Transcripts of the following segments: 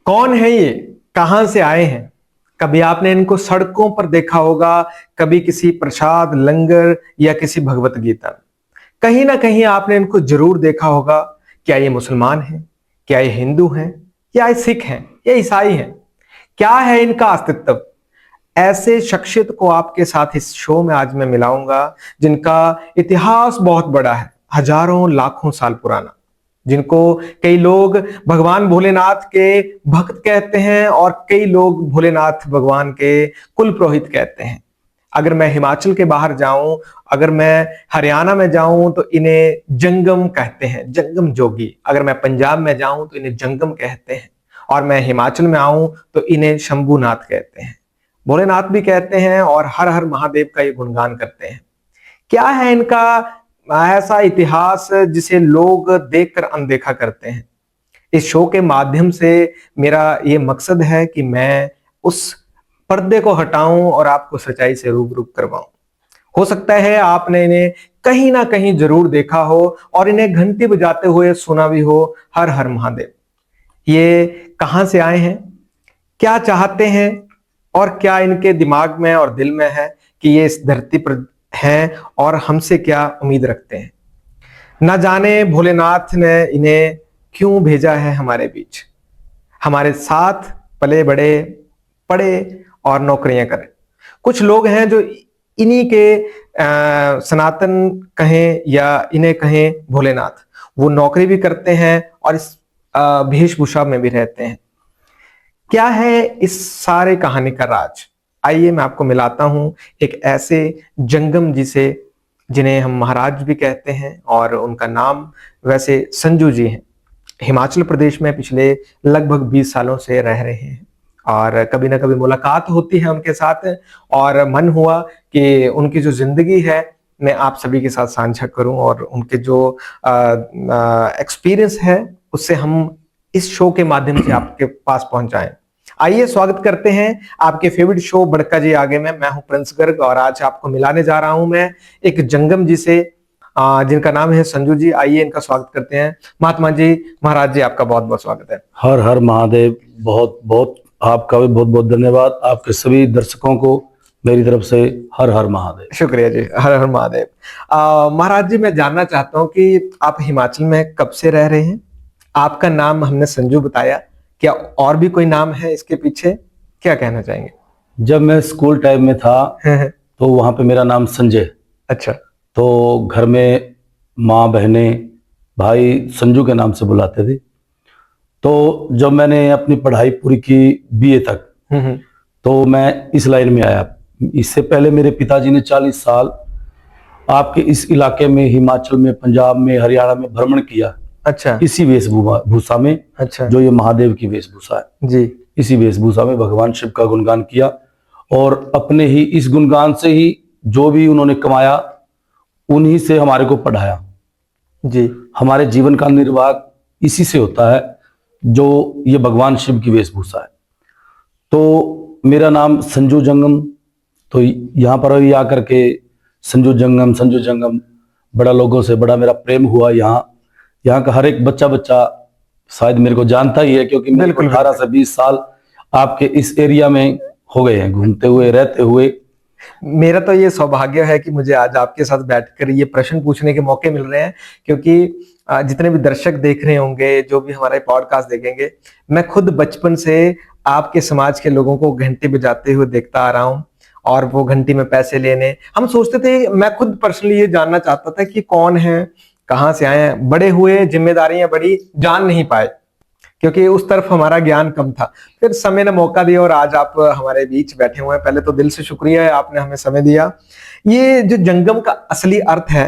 कौन है ये? कहां से आए हैं? कभी आपने इनको सड़कों पर देखा होगा, कभी किसी प्रसाद लंगर या किसी भगवत गीता में। कहीं ना कहीं आपने इनको जरूर देखा होगा। क्या ये मुसलमान हैं? क्या ये हिंदू हैं? या ये सिख हैं? या ईसाई हैं? क्या है इनका अस्तित्व? ऐसे शख्सियत को आपके साथ इस शो में आज मैं मिलाऊंगा, जिनका इतिहास बहुत बड़ा है, हजारों लाखों साल पुराना, जिनको कई लोग भगवान भोलेनाथ के भक्त कहते हैं और कई लोग भोलेनाथ भगवान के कुल पुरोहित कहते हैं। अगर मैं हिमाचल के बाहर जाऊं, अगर मैं हरियाणा में जाऊं तो इन्हें जंगम कहते हैं, जंगम जोगी। अगर मैं पंजाब में जाऊं तो इन्हें जंगम कहते हैं, और मैं हिमाचल में आऊं तो इन्हें शंभुनाथ कहते हैं, भोलेनाथ भी कहते हैं, और हर हर महादेव का ये गुणगान करते हैं। क्या है इनका ऐसा इतिहास जिसे लोग देखकर अनदेखा करते हैं? इस शो के माध्यम से मेरा ये मकसद है कि मैं उस पर्दे को हटाऊं और आपको सच्चाई से रूबरू करवाऊं। हो सकता है आपने इन्हें कहीं ना कहीं जरूर देखा हो और इन्हें घंटी बजाते हुए सुना भी हो, हर हर महादेव। ये कहां से आए हैं, क्या चाहते हैं, और क्या इनके दिमाग में और दिल में है कि ये इस धरती पर हैं और हमसे क्या उम्मीद रखते हैं। ना जाने भोलेनाथ ने इन्हें क्यों भेजा है हमारे बीच, हमारे साथ पले बड़े पड़े और नौकरियां करें। कुछ लोग हैं जो इन्हीं के सनातन कहें या इन्हें कहें भोलेनाथ, वो नौकरी भी करते हैं और इस वेशभूषा में भी रहते हैं। क्या है इस सारे कहानी का राज? आइए मैं आपको मिलाता हूं एक ऐसे जंगम जी से, जिन्हें हम महाराज भी कहते हैं, और उनका नाम वैसे संजू जी हैं। हिमाचल प्रदेश में पिछले लगभग 20 सालों से रह रहे हैं, और कभी ना कभी मुलाकात होती है उनके साथ, और मन हुआ कि उनकी जो जिंदगी है मैं आप सभी के साथ साझा करूं, और उनके जो एक्सपीरियंस है उससे हम इस शो के माध्यम से आपके पास पहुंचाएं। आइए स्वागत करते हैं आपके फेवरेट शो बड़का जी आगे में। मैं हूं प्रिंस गर्ग, और आज आपको मिलाने जा रहा हूं मैं एक जंगम जी से, जिनका नाम है संजू जी। आइए इनका स्वागत करते हैं। महात्मा जी, महाराज जी, आपका बहुत बहुत स्वागत है। हर हर महादेव। बहुत बहुत आपका भी बहुत बहुत धन्यवाद। आपके सभी दर्शकों को मेरी तरफ से हर हर महादेव। शुक्रिया जी, हर हर महादेव। महाराज जी, मैं जानना चाहता हूँ कि आप हिमाचल में कब से रह रहे हैं? आपका नाम हमने संजू बताया, क्या और भी कोई नाम है इसके पीछे? क्या कहना चाहेंगे? जब मैं स्कूल टाइम में था तो वहां पे मेरा नाम संजय। अच्छा। तो घर में माँ बहने भाई संजू के नाम से बुलाते थे। तो जब मैंने अपनी पढ़ाई पूरी की बीए तक, तो मैं इस लाइन में आया। इससे पहले मेरे पिताजी ने 40 साल आपके इस इलाके में, हिमाचल में, पंजाब में, हरियाणा में भ्रमण किया। अच्छा। इसी वेशभूषा में। अच्छा। जो ये महादेव की वेशभूषा है जी, इसी वेशभूषा में भगवान शिव का गुणगान किया, और अपने ही इस गुणगान से ही जो भी उन्होंने कमाया उन्हीं से हमारे को पढ़ाया। जी। हमारे जीवन का निर्वाह इसी से होता है, जो ये भगवान शिव की वेशभूषा है। तो मेरा नाम संजू जंगम, तो यहाँ पर ही आकर के संजू जंगम बड़ा लोगों से बड़ा मेरा प्रेम हुआ। यहाँ का हर एक बच्चा शायद मेरे को जानता ही है, क्योंकि मेरे को 18 से 20 साल आपके इस एरिया में हो गए हैं, घूमते हुए रहते हुए। मेरा तो ये सौभाग्य है कि मुझे आज आपके साथ बैठकर ये प्रश्न पूछने के मौके मिल रहे हैं, क्योंकि जितने भी दर्शक देख रहे होंगे, जो भी हमारे पॉडकास्ट देखेंगे, मैं खुद बचपन से आपके समाज के लोगों को घंटी बजाते हुए देखता आ रहा हूं, और वो घंटी में पैसे लेने हम सोचते थे। मैं खुद पर्सनली ये जानना चाहता था कि कौन है, कहाँ से आए हैं। बड़े हुए, जिम्मेदारियां बड़ी, जान नहीं पाए, क्योंकि उस तरफ हमारा ज्ञान कम था। फिर समय ने मौका दिया और आज आप हमारे बीच बैठे हुए हैं। पहले तो दिल से शुक्रिया है, आपने हमें समय दिया। ये जो जंगम का असली अर्थ है,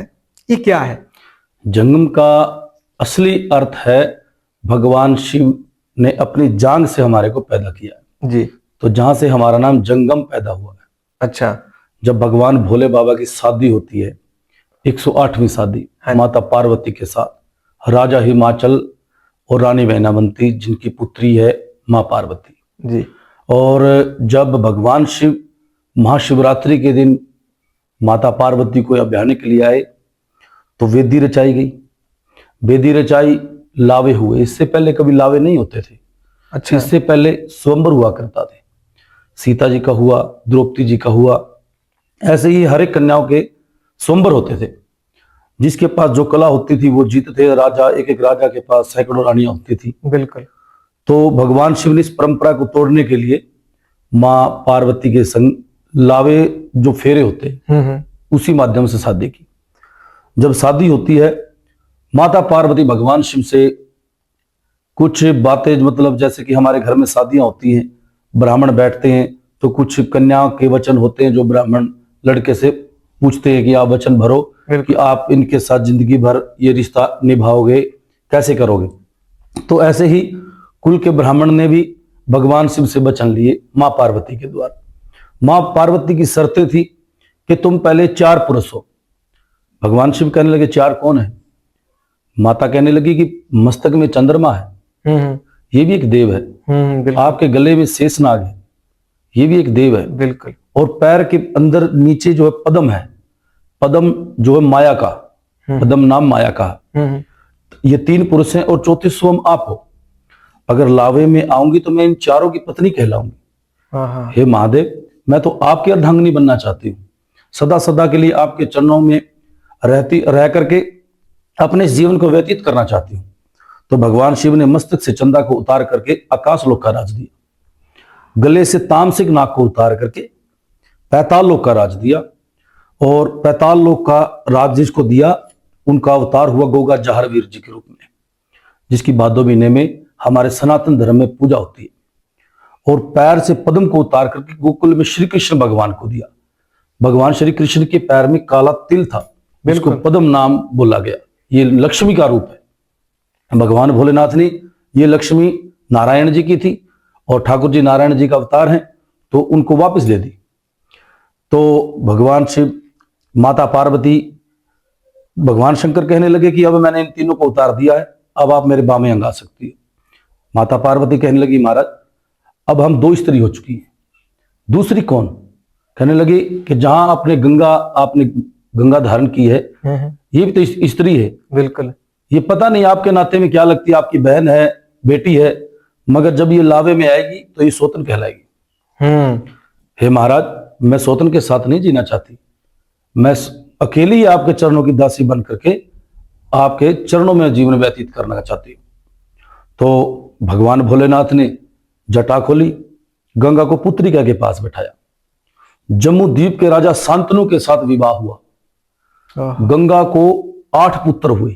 ये क्या है? जंगम का असली अर्थ है भगवान शिव ने अपनी जांग से हमारे को पैदा किया जी। तो जहां से हमारा नाम जंगम पैदा हुआ है। अच्छा। जब भगवान भोले बाबा की शादी होती है, 108वीं शादी माता पार्वती के साथ, राजा हिमाचल और रानी वैनावंती जिनकी पुत्री है माँ पार्वती जी। और जब भगवान शिव महाशिवरात्रि के दिन माता पार्वती को अभ्याने के लिए आए तो वेदी रचाई गई। वेदी रचाई, लावे हुए। इससे पहले कभी लावे नहीं होते थे। अच्छा। इससे पहले स्वयंवर हुआ करता थे। सीता जी का हुआ, द्रौपदी जी का हुआ, ऐसे ही हर एक कन्याओं के स्वयंवर होते थे। जिसके पास जो कला होती थी वो जीतते थे। राजा, एक एक राजा के पास सैकड़ों रानियां होती थी। बिल्कुल। तो भगवान शिव ने इस परंपरा को तोड़ने के लिए माँ पार्वती के संग लावे जो फेरे होते हैं उसी माध्यम से शादी की। जब शादी होती है, माता पार्वती भगवान शिव से कुछ बातें, मतलब जैसे कि हमारे घर में शादियां होती हैं, ब्राह्मण बैठते हैं तो कुछ कन्या के वचन होते हैं जो ब्राह्मण लड़के से पूछते हैं कि आप वचन भरो कि आप इनके साथ जिंदगी भर ये रिश्ता निभाओगे, कैसे करोगे। तो ऐसे ही कुल के ब्राह्मण ने भी भगवान शिव से वचन लिए मां पार्वती के द्वारा। मां पार्वती की शर्तें थी कि तुम पहले 4 पुरुष हो। भगवान शिव कहने लगे 4 कौन है? माता कहने लगी कि मस्तक में चंद्रमा है, ये भी एक देव है। आपके गले में शेषनाग है, ये भी एक देव है। बिल्कुल। और पैर के अंदर नीचे जो है पद्म है, पद्म जो है माया का, पद्म नाम माया का। ये 3 पुरुष हैं और चौथे स्वयं आप हो। अगर लावे में आऊंगी तो मैं इन चारों की पत्नी कहलाऊंगी। हे महादेव, मैं तो आपकी अर्धांगिनी बनना चाहती हूँ, सदा सदा के लिए आपके चरणों में रह करके अपने जीवन को व्यतीत करना चाहती हूँ। तो भगवान शिव ने मस्तक से चंदा को उतार करके आकाश लोक का राज दिया, गले से तामसिक नाग को उतार करके पैताल लोक का राज दिया। और पैताल लोक का राज जिसको दिया, उनका अवतार हुआ गोगा जहारवीर जी के रूप में, जिसकी भादो महीने में हमारे सनातन धर्म में पूजा होती है। और पैर से पद्म को उतार करके गोकुल में श्री कृष्ण भगवान को दिया। भगवान श्री कृष्ण के पैर में काला तिल था, जिसको पद्म नाम बोला गया। ये लक्ष्मी का रूप है। भगवान भोलेनाथ ने ये लक्ष्मी नारायण जी की थी और ठाकुर जी नारायण जी का अवतार हैं, तो उनको वापस दे दी। तो भगवान शिव, माता पार्वती, भगवान शंकर कहने लगे कि अब मैंने इन तीनों को उतार दिया है, अब आप मेरे बामें अंग आ सकती है। माता पार्वती कहने लगी महाराज, अब हम 2 स्त्री हो चुकी हैं, दूसरी कौन? कहने लगी कि जहां आपने गंगा धारण की है, ये भी तो स्त्री है। बिल्कुल। ये पता नहीं आपके नाते में क्या लगती है, आपकी बहन है, बेटी है, मगर जब ये लावे में आएगी तो ये सौतन कहलाएगी। हे महाराज, मैं सौतन के साथ नहीं जीना चाहती, मैं अकेली ही आपके चरणों की दासी बन करके आपके चरणों में जीवन व्यतीत करना चाहती हूँ। तो भगवान भोलेनाथ ने जटा खोली, गंगा को पुत्रिका के पास बैठाया। जम्मू द्वीप के राजा शांतनु के साथ विवाह हुआ। गंगा को 8 पुत्र हुए।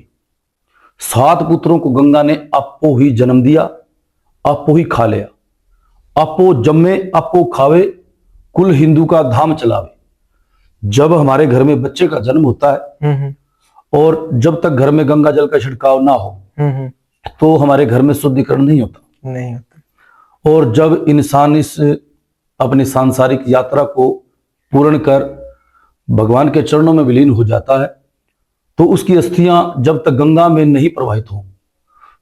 7 पुत्रों को गंगा ने आपो ही जन्म दिया, आपो ही खा लिया। आपो जम्मे आपो खावे, कुल हिंदू का धाम चलावे। जब हमारे घर में बच्चे का जन्म होता है और जब तक घर में गंगा जल का छिड़काव ना हो तो हमारे घर में शुद्धिकरण नहीं होता। और जब इंसान इस अपनी सांसारिक यात्रा को पूर्ण कर भगवान के चरणों में विलीन हो जाता है तो उसकी अस्थियां जब तक गंगा में नहीं प्रवाहित हो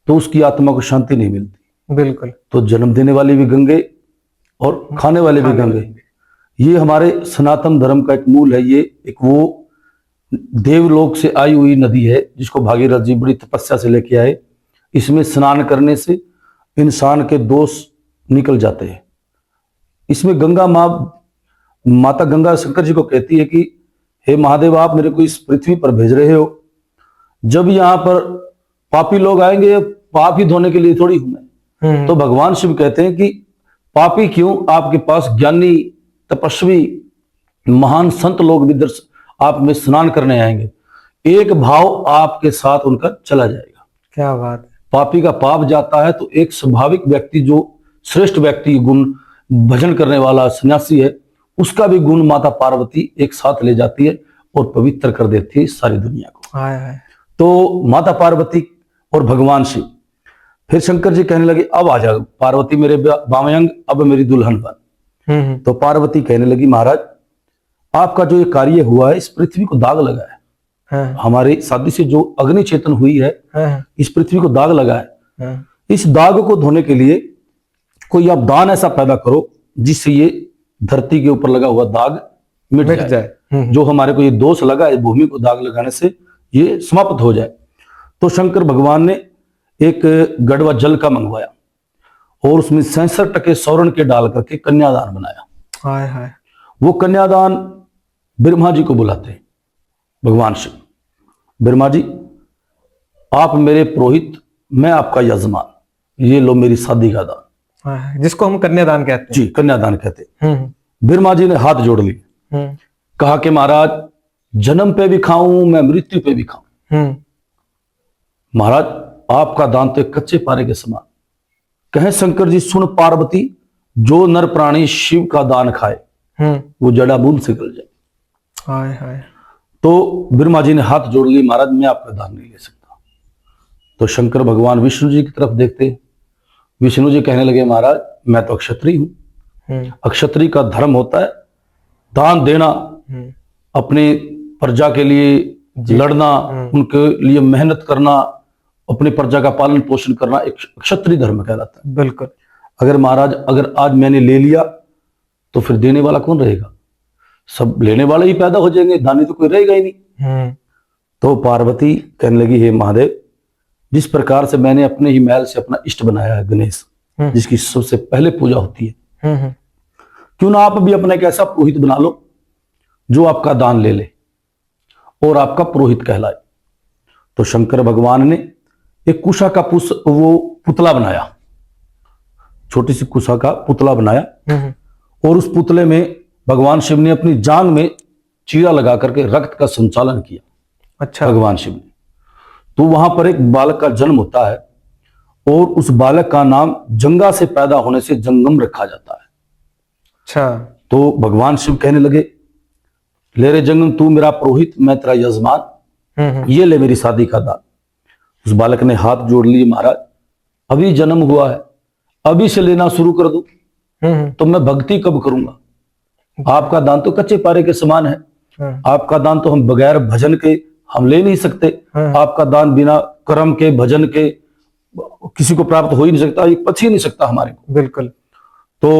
तो उसकी आत्मा को शांति नहीं मिलती। बिल्कुल। तो जन्म देने वाले भी गंगे और खाने वाले भी गंगे। ये हमारे सनातन धर्म का एक मूल है। ये एक वो देवलोक से आई हुई नदी है जिसको भागीरथ जी बड़ी तपस्या से लेके आए। इसमें स्नान करने से इंसान के दोष निकल जाते हैं। इसमें गंगा माता गंगा शंकर जी को कहती है कि हे महादेव, आप मेरे को इस पृथ्वी पर भेज रहे हो, जब यहाँ पर पापी लोग आएंगे, पाप ही धोने के लिए थोड़ी हूं मैं। तो भगवान शिव कहते हैं कि पापी क्यों, आपके पास ज्ञानी तपस्वी महान संत लोग भी आप में स्नान करने आएंगे। एक भाव आपके साथ उनका चला जाएगा। क्या बात है। पापी का पाप जाता है तो एक स्वाभाविक व्यक्ति, जो श्रेष्ठ व्यक्ति, गुण भजन करने वाला सन्यासी है, उसका भी गुण माता पार्वती एक साथ ले जाती है और पवित्र कर देती है सारी दुनिया को। तो माता पार्वती और भगवान शिव, फिर शंकर जी कहने लगे अब आ जाओ पार्वती मेरे बामें अंग, अब मेरी दुल्हन बन। तो पार्वती कहने लगी महाराज, आपका जो ये कार्य हुआ है, इस पृथ्वी को दाग लगा है। हमारी शादी से जो अग्नि चेतन हुई है, इस पृथ्वी को दाग लगा है। इस दाग को धोने के लिए कोई आप दान ऐसा पैदा करो जिससे ये धरती के ऊपर लगा हुआ दाग मिट जाए। जो हमारे को ये दोष लगा है भूमि को दाग लगाने से, ये समाप्त हो जाए। तो शंकर भगवान ने एक गड़वा जल का मंगवाया और उसमें 66 स्वर्ण के डाल करके कन्यादान बनाया। हाय हाय। वो कन्यादान ब्रह्मा जी को बुलाते हैं, भगवान शिव। ब्रह्मा जी, आप मेरे पुरोहित, मैं आपका यजमान, ये लो मेरी शादी का दान। हाय, जिसको हम कन्यादान कहते हैं। जी, कन्यादान कहते हैं। हम्म ब्रह्मा जी ने हाथ जोड़ लिए, हम्म कहा कि महाराज, जन्म पे भी खाऊं मैं, मृत्यु पे भी खाऊं। हम्म महाराज, आपका दान तो एक कच्चे पारे के समान। कहे शंकर जी, सुन पार्वती, जो नर प्राणी शिव का दान खाए वो जड़ा बूंद से गल जाए। हाय हाय। तो ब्रह्मा जी ने हाथ जोड़ लिए, महाराज मैं आपका दान नहीं ले सकता। तो शंकर भगवान विष्णु जी की तरफ देखते, विष्णु जी कहने लगे, महाराज मैं तो अक्षत्रिय हूं, अक्षत्रिय का धर्म होता है दान देना, अपने प्रजा के लिए लड़ना, उनके लिए मेहनत करना, अपनी प्रजा का पालन पोषण करना एक क्षत्रिय धर्म कहलाता है। बिल्कुल। अगर महाराज, अगर आज मैंने ले लिया तो फिर देने वाला कौन रहेगा? सब लेने वाले ही पैदा हो जाएंगे, दानी तो कोई रहेगा ही नहीं। तो पार्वती कहने लगी, हे महादेव, जिस प्रकार से मैंने अपने ही महल से अपना इष्ट बनाया है गणेश, जिसकी सबसे पहले पूजा होती है, क्यों ना आप भी अपना एक ऐसा पुरोहित बना लो जो आपका दान ले ले और आपका पुरोहित कहलाए। तो शंकर भगवान ने एक कुशा का वो पुतला बनाया, छोटी सी कुशा का पुतला बनाया, और उस पुतले में भगवान शिव ने अपनी जांग में चीरा लगा करके रक्त का संचालन किया। अच्छा। भगवान शिव ने, तो वहां पर एक बालक का जन्म होता है और उस बालक का नाम जंगा से पैदा होने से जंगम रखा जाता है। अच्छा। तो भगवान शिव कहने लगे, ले रे जंगम, तू मेरा पुरोहित, मैं तेरा यजमान, ये ले मेरी शादी का दान। उस बालक ने हाथ जोड़ लिए, महाराज अभी जन्म हुआ है, अभी से लेना शुरू कर दूं तो मैं भक्ति कब करूंगा? आपका दान तो कच्चे पारे के समान है, आपका दान तो हम बगैर भजन के हम ले नहीं सकते, आपका दान बिना कर्म के भजन के किसी को प्राप्त हो ही नहीं सकता, ये पच ही नहीं सकता हमारे को। बिल्कुल। तो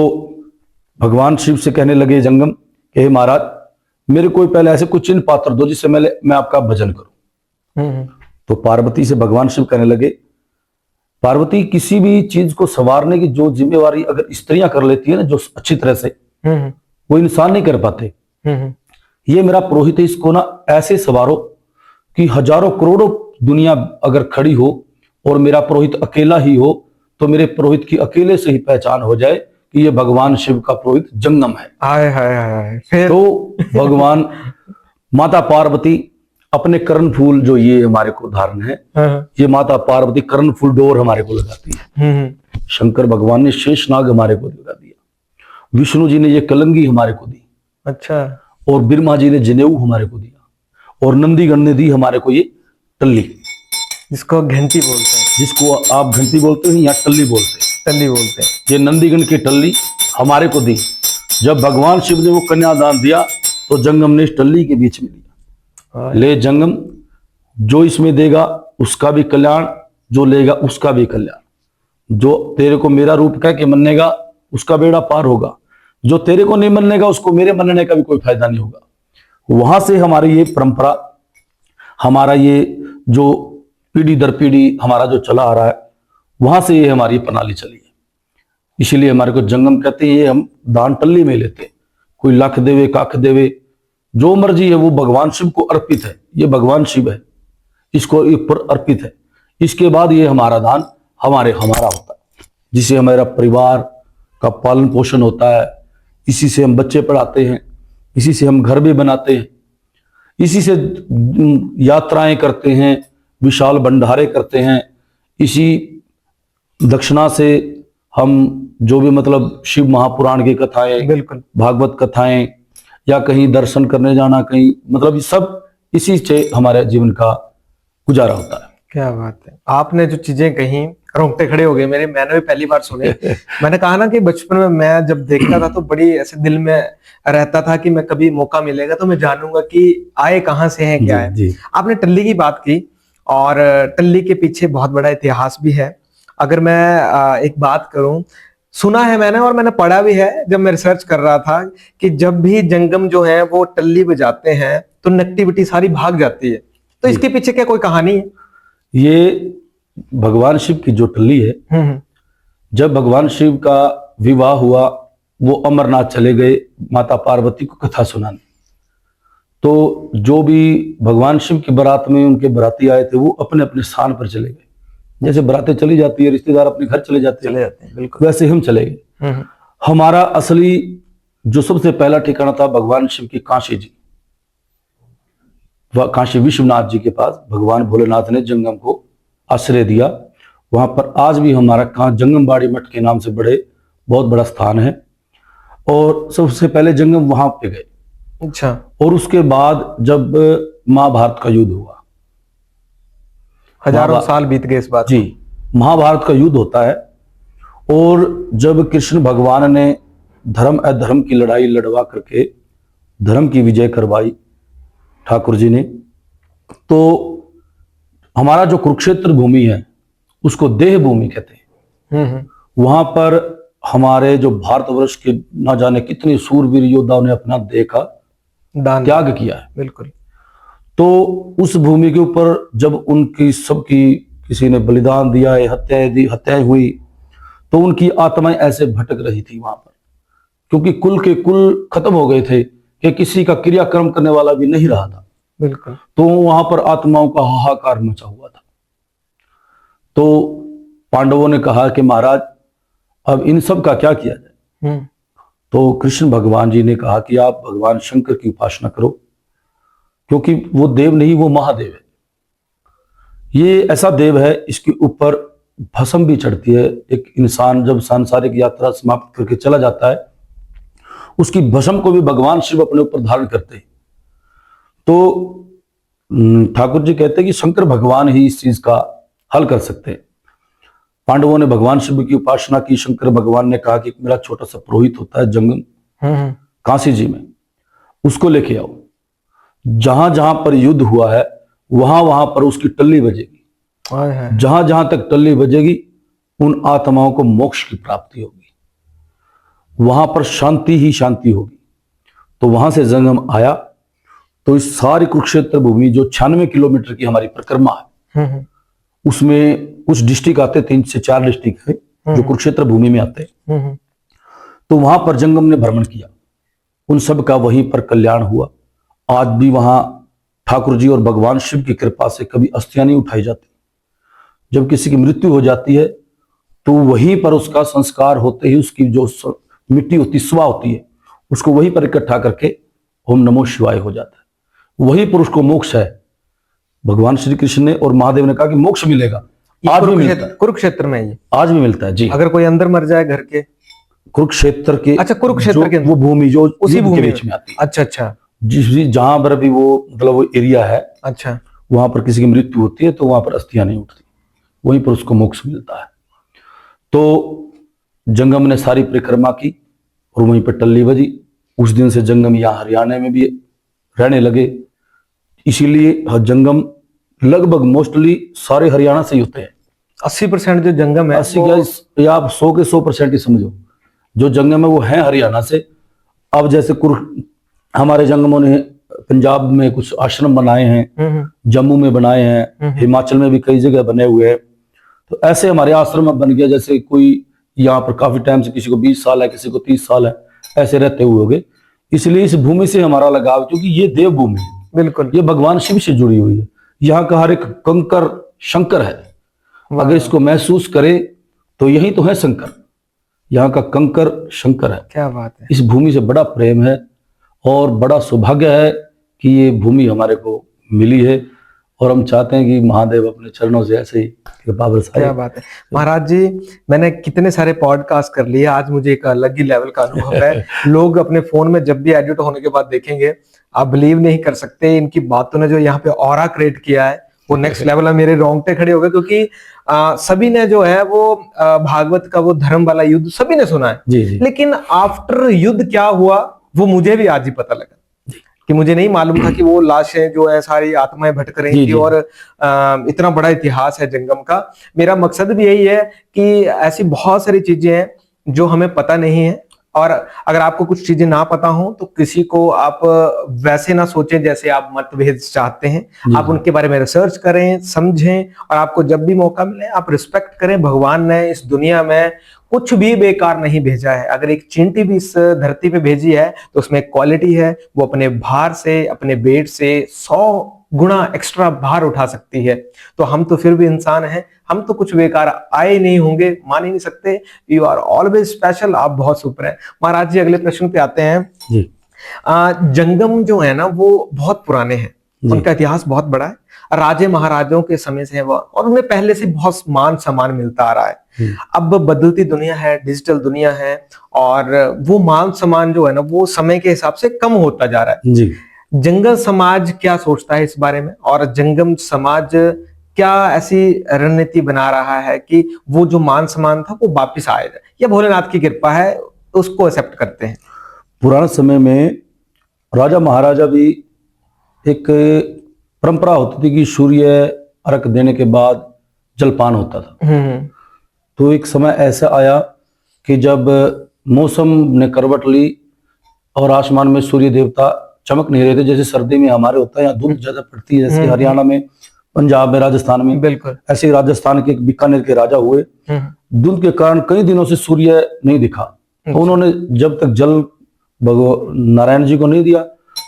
भगवान शिव से कहने लगे जंगम कि हे महाराज, मेरे कोई पहले ऐसे कुछ चिन्ह पात्र दो जिससे मैं आपका भजन करूं। तो पार्वती से भगवान शिव कहने लगे, पार्वती, किसी भी चीज को संवारने की जो जिम्मेवारी अगर स्त्रियां कर लेती है ना, जो अच्छी तरह से, वो इंसान नहीं कर पाते। ये मेरा पुरोहित है, इसको ना ऐसे संवारो कि हजारों करोड़ों दुनिया अगर खड़ी हो और मेरा पुरोहित अकेला ही हो तो मेरे पुरोहित की अकेले से ही पहचान हो जाए कि ये भगवान शिव का पुरोहित जंगम है। हाय हाय हाय। फिर तो भगवान माता पार्वती अपने कर्ण फूल, जो ये हमारे को धारण है, ये माता पार्वती कर्ण फूल डोर हमारे को लगाती है। शंकर भगवान ने शेषनाग हमारे को लगा दिया, विष्णु जी ने ये कलंगी हमारे को दी। अच्छा। और ब्रह्मा जी ने जनेऊ हमारे को दिया, और नंदीगण ने दी हमारे को ये टल्ली, जिसको घंटी बोलते हैं, जिसको आप घंटी बोलते हैं या टल्ली बोलते हैं। टल्ली बोलते हैं। ये नंदीगण की टल्ली हमारे को दी। जब भगवान शिव ने वो कन्यादान दिया तो जंगम ने इस टल्ली के बीच में दिया, ले जंगम, जो इसमें देगा उसका भी कल्याण, जो लेगा उसका भी कल्याण। जो तेरे को मेरा रूप कह के मनेगा उसका बेड़ा पार होगा, जो तेरे को नहीं मननेगा उसको मेरे मनने का भी कोई फायदा नहीं होगा। वहां से हमारी ये परंपरा, हमारा ये जो पीढ़ी दर पीढ़ी हमारा जो चला आ रहा है, वहां से ये हमारी प्रणाली चली है। इसीलिए हमारे को जंगम कहते हैं। ये हम दान टल्ली में लेते हैं, कोई लाख देवे काख देवे, जो मर्जी है वो भगवान शिव को अर्पित है। ये भगवान शिव है, इसको ऊपर अर्पित है। इसके बाद ये हमारा दान हमारा होता है, जिससे हमारा परिवार का पालन पोषण होता है, इसी से हम बच्चे पढ़ाते हैं, इसी से हम घर भी बनाते हैं, इसी से यात्राएं करते हैं, विशाल भंडारे करते हैं। इसी दक्षिणा से हम जो भी मतलब शिव महापुराण की कथाएं, बिल्कुल भागवत कथाएं, या कहीं दर्शन करने जाना, कहीं मतलब ये सब इसी से हमारे जीवन का गुजारा होता है। क्या बात है, आपने जो चीजें कही रोंगटे खड़े हो गए मेरे। मैंने भी पहली बार सुने। मैंने कहा ना कि बचपन में मैं जब देखता था तो बड़ी ऐसे दिल में रहता था कि मैं कभी मौका मिलेगा तो मैं जानूंगा कि आए कहाँ से हैं, क्या है। आपने टल्ली की बात की और टल्ली के पीछे बहुत बड़ा इतिहास भी है। अगर मैं एक बात करूं, सुना है मैंने और मैंने पढ़ा भी है जब मैं रिसर्च कर रहा था कि जब भी जंगम जो है वो टल्ली बजाते हैं तो नेगेटिविटी सारी भाग जाती है। तो इसके पीछे क्या कोई कहानी है? ये भगवान शिव की जो टल्ली है, जब भगवान शिव का विवाह हुआ, वो अमरनाथ चले गए माता पार्वती को कथा सुनाने। तो जो भी भगवान शिव की बारात में उनके बाराती आए थे, वो अपने अपने स्थान पर चले गए। जैसे बारातें चली जाती है, रिश्तेदार अपने घर चले जाते हैं, बिल्कुल वैसे हम चले गए। हमारा असली जो सबसे पहला ठिकाना था भगवान शिव की काशी जी, काशी विश्वनाथ जी के पास भगवान भोलेनाथ ने जंगम को आश्रय दिया। वहां पर आज भी हमारा जंगमबाड़ी मठ के नाम से बहुत बड़ा स्थान है, और सबसे पहले जंगम वहां पे गए। अच्छा। और उसके बाद जब महाभारत का युद्ध हुआ, हजारों साल बीत गए इस बात जी, महाभारत का युद्ध होता है, और जब कृष्ण भगवान ने धर्म अधर्म की लड़ाई लड़वा करके धर्म की विजय करवाई ठाकुर जी ने, तो हमारा जो कुरुक्षेत्र भूमि है उसको देह भूमि कहते हैं। वहां पर हमारे जो भारतवर्ष के ना जाने कितने सूरवीर योद्धाओं ने अपना देह का त्याग किया है। बिल्कुल। तो उस भूमि के ऊपर जब उनकी सबकी किसी ने बलिदान दिया है, हत्याएं हुई, तो उनकी आत्माएं ऐसे भटक रही थी वहां पर, क्योंकि कुल के कुल खत्म हो गए थे कि किसी का क्रियाक्रम करने वाला भी नहीं रहा था। बिल्कुल। तो वहां पर आत्माओं का हाहाकार मचा हुआ था। तो पांडवों ने कहा कि महाराज अब इन सब का क्या किया जाए। तो कृष्ण भगवान जी ने कहा कि आप भगवान शंकर की उपासना करो, क्योंकि वो देव नहीं, वो महादेव है। ये ऐसा देव है, इसके ऊपर भस्म भी चढ़ती है। एक इंसान जब सांसारिक यात्रा समाप्त करके चला जाता है, उसकी भस्म को भी भगवान शिव अपने ऊपर धारण करते हैं। तो ठाकुर जी कहते हैं कि शंकर भगवान ही इस चीज का हल कर सकते हैं। पांडवों ने भगवान शिव की उपासना की। शंकर भगवान ने कहा कि मेरा छोटा सा पुरोहित होता है जंगम काशी जी में, उसको लेके आओ। जहां जहां पर युद्ध हुआ है वहां वहां पर उसकी टल्ली बजेगी। जहां जहां तक टल्ली बजेगी उन आत्माओं को मोक्ष की प्राप्ति होगी, वहां पर शांति ही शांति होगी। तो वहां से जंगम आया। तो इस सारी कुरुक्षेत्र भूमि जो 96 किलोमीटर की हमारी परिक्रमा है, उसमें कुछ डिस्ट्रिक्ट आते, 3 से 4 डिस्ट्रिक्ट है जो कुरुक्षेत्र भूमि में आते हैं। तो वहां पर जंगम ने भ्रमण किया, उन सब का वहीं पर कल्याण हुआ। आज भी वहां ठाकुर जी और भगवान शिव की कृपा से कभी अस्थियां नहीं उठाई जाती। जब किसी की मृत्यु हो जाती है तो वहीं पर उसका संस्कार होते ही उसकी जो मिट्टी होती, स्वा होती है, उसको वहीं पर इकट्ठा करके ओम नमो शिवाय हो जाता है। वहीं पर उसको मोक्ष है। भगवान श्री कृष्ण ने और महादेव ने कहा कि मोक्ष मिलेगा। आज भी मिलता है कुरुक्षेत्र में, ये आज भी मिलता है जी। अगर कोई अंदर मर जाए घर के, कुरुक्षेत्र के, अच्छा कुरुक्षेत्र के वो भूमि जो उसी भूमि के बीच में आती है। अच्छा अच्छा। जहां पर भी वो मतलब वो एरिया है, अच्छा, वहां पर किसी की मृत्यु होती है तो वहां पर अस्थियां नहीं उठती, वहीं पर उसको मोक्ष मिलता है। तो जंगम ने सारी परिक्रमा की और वहीं पर टल्ली बजी। उस दिन से जंगम यहाँ हरियाणा में भी रहने लगे। इसीलिए जंगम लगभग मोस्टली सारे हरियाणा से ही होते हैं। 80% जो जंगम है, 80 या आप 100 के 100% ही समझो, जो जंगम है वो है हरियाणा से। अब जैसे हमारे जंगमों ने पंजाब में कुछ आश्रम बनाए हैं, जम्मू में बनाए हैं, हिमाचल में भी कई जगह बने हुए हैं। तो ऐसे हमारे आश्रम बन गया। जैसे कोई यहाँ पर काफी टाइम से, किसी को 20 साल है, किसी को 30 साल है, ऐसे रहते हुए हो गए। इसलिए इस भूमि से हमारा लगाव, क्योंकि ये देव भूमि है, बिल्कुल ये भगवान शिव से जुड़ी हुई है। यहाँ का हर एक कंकर शंकर है। अगर इसको महसूस करे तो यही तो है शंकर, यहाँ का कंकर शंकर है। क्या बात है। इस भूमि से बड़ा प्रेम है और बड़ा सौभाग्य है कि ये भूमि हमारे को मिली है, और हम चाहते हैं कि महादेव अपने चरणों से ऐसे ही कृपा बरसाए। क्या बात है महाराज जी, मैंने कितने सारे पॉडकास्ट कर लिए, आज मुझे एक अलग ही लेवल का अनुभव है। लोग अपने फोन में जब भी एडिट होने के बाद देखेंगे, आप बिलीव नहीं कर सकते इनकी बातों ने जो यहाँ पे ऑरा क्रिएट किया है वो नेक्स्ट लेवल है। मेरे रोंगटे खड़े हो गए, क्योंकि सभी ने जो है वो भागवत का वो धर्म वाला युद्ध सभी ने सुना है जी, जी। लेकिन आफ्टर युद्ध क्या हुआ वो मुझे भी आज ही पता लगा, कि मुझे नहीं मालूम था कि वो लाशें जो है सारी आत्माएं भटक रही थी, और इतना बड़ा इतिहास है जंगम का। मेरा मकसद भी यही है कि ऐसी बहुत सारी चीजें हैं जो हमें पता नहीं है और अगर आपको कुछ चीजें ना पता हो तो किसी को आप वैसे ना सोचें जैसे आप मतभेद चाहते हैं। आप जी। उनके बारे में रिसर्च करें, समझें, और आपको जब भी मौका मिले आप रिस्पेक्ट करें। भगवान ने इस दुनिया में कुछ भी बेकार नहीं भेजा है। अगर एक चींटी भी इस धरती पे भेजी है तो उसमें क्वालिटी है, वो अपने भार से, अपने वेट से 100 गुना एक्स्ट्रा भार उठा सकती है। तो हम तो फिर भी इंसान हैं, हम तो कुछ बेकार आए नहीं होंगे, मान ही नहीं सकते। यू आर ऑलवेज स्पेशल, आप बहुत सुपर हैं। महाराज जी, अगले प्रश्न पे आते हैं। जी। जंगम जो है ना वो बहुत पुराने हैं, जी। उनका इतिहास बहुत बड़ा है, राजे महाराजों के समय से है वो, और उन्हें पहले से बहुत मान सम्मान मिलता आ रहा है। अब बदलती दुनिया है, डिजिटल दुनिया है, और वो मान सम्मान जो है ना वो समय के हिसाब से कम होता जा रहा है। जी। जंगल समाज क्या सोचता है इस बारे में, और जंगम समाज क्या ऐसी रणनीति बना रहा है कि वो जो मान सम्मान था वो वापिस आए, या भोलेनाथ की कृपा है उसको एक्सेप्ट करते हैं? पुराने समय में राजा महाराजा भी एक परंपरा होती थी कि सूर्य अर्घ देने के बाद जलपान होता था। तो एक समय ऐसा आया कि जब मौसम ने करवट ली और आसमान में सूर्य देवता चमक नहीं रहे थे, जैसे सर्दी में हमारे होता है यहाँ धूप ज्यादा पड़ती है, जैसे हरियाणा में, पंजाब में, राजस्थान में, बिल्कुल ऐसे ही राजस्थान के एक बीकानेर के राजा हुए। धुंध के कारण कई दिनों से सूर्य नहीं दिखा, तो उन्होंने जब तक जल नारायण जी को नहीं दिया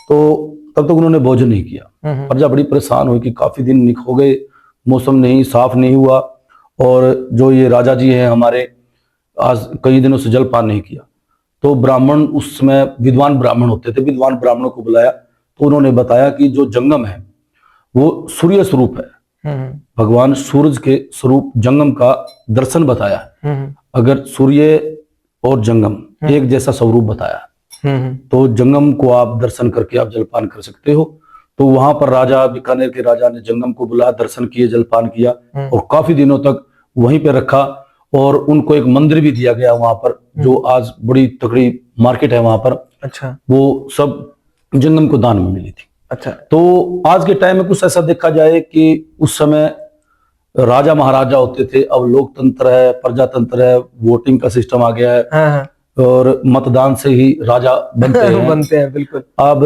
तो तब तक उन्होंने भोजन नहीं किया। प्रजा बड़ी परेशान हुई कि काफी दिन हो गए, मौसम नहीं साफ नहीं हुआ, और जो ये राजा जी हैं हमारे आज कई दिनों से जलपान नहीं किया। तो ब्राह्मण, उस समय विद्वान ब्राह्मण होते थे, विद्वान ब्राह्मणों को बुलाया तो उन्होंने बताया कि जो जंगम है वो सूर्य स्वरूप है, भगवान सूरज के स्वरूप जंगम का दर्शन बताया है। अगर सूर्य और जंगम एक जैसा स्वरूप बताया तो जंगम को आप दर्शन करके आप जलपान कर सकते हो। तो वहां पर राजा, बीकानेर के राजा ने जंगम को बुलाया, दर्शन किए, जलपान किया, और काफी दिनों तक वहीं पे रखा, और उनको एक मंदिर भी दिया गया वहां पर, जो आज बड़ी तगड़ी मार्केट है वहां पर। अच्छा, वो सब जंगम को दान में मिली थी। अच्छा। तो आज के टाइम में कुछ ऐसा देखा जाए कि उस समय राजा महाराजा होते थे, अब लोकतंत्र है, प्रजातंत्र है, वोटिंग का सिस्टम आ गया है। हाँ। और मतदान से ही राजा बनते हैं। बनते हैं, बिल्कुल। अब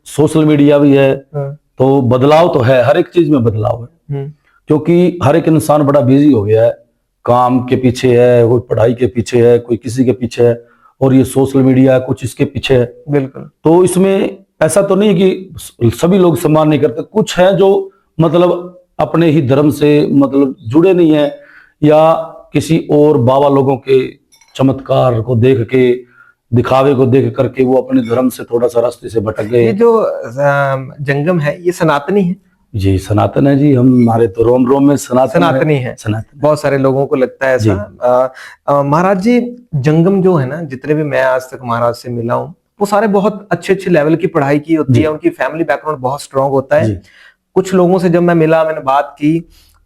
सोशल मीडिया भी है, तो बदलाव तो है, हर एक चीज में बदलाव है, क्योंकि हर एक इंसान बड़ा बिजी हो गया है, काम के पीछे है, कोई पढ़ाई के पीछे है, कोई किसी के पीछे है, और ये सोशल मीडिया कुछ इसके पीछे है। बिल्कुल। तो इसमें ऐसा तो नहीं कि सभी लोग सम्मान नहीं करते, कुछ है जो मतलब अपने ही धर्म से मतलब जुड़े नहीं है, या किसी और बाबा लोगों के चमत्कार को देख के, दिखावे को देख करके वो अपने धर्म से थोड़ा सा रास्ते से भटक गए। ये जो जंगम है ये सनातनी है? जी सनातन है जी, हमारे तो रोम रोम में सनातनी है। सनातन। बहुत सारे लोगों को लगता है ऐसा। महाराज जी, जंगम जो है ना, जितने भी मैं आज तक महाराज से मिला हूँ, वो सारे बहुत अच्छे अच्छे लेवल की पढ़ाई की होती है, उनकी फैमिली बैकग्राउंड बहुत स्ट्रांग होता है। कुछ लोगों से जब मैं मिला, मैंने बात की,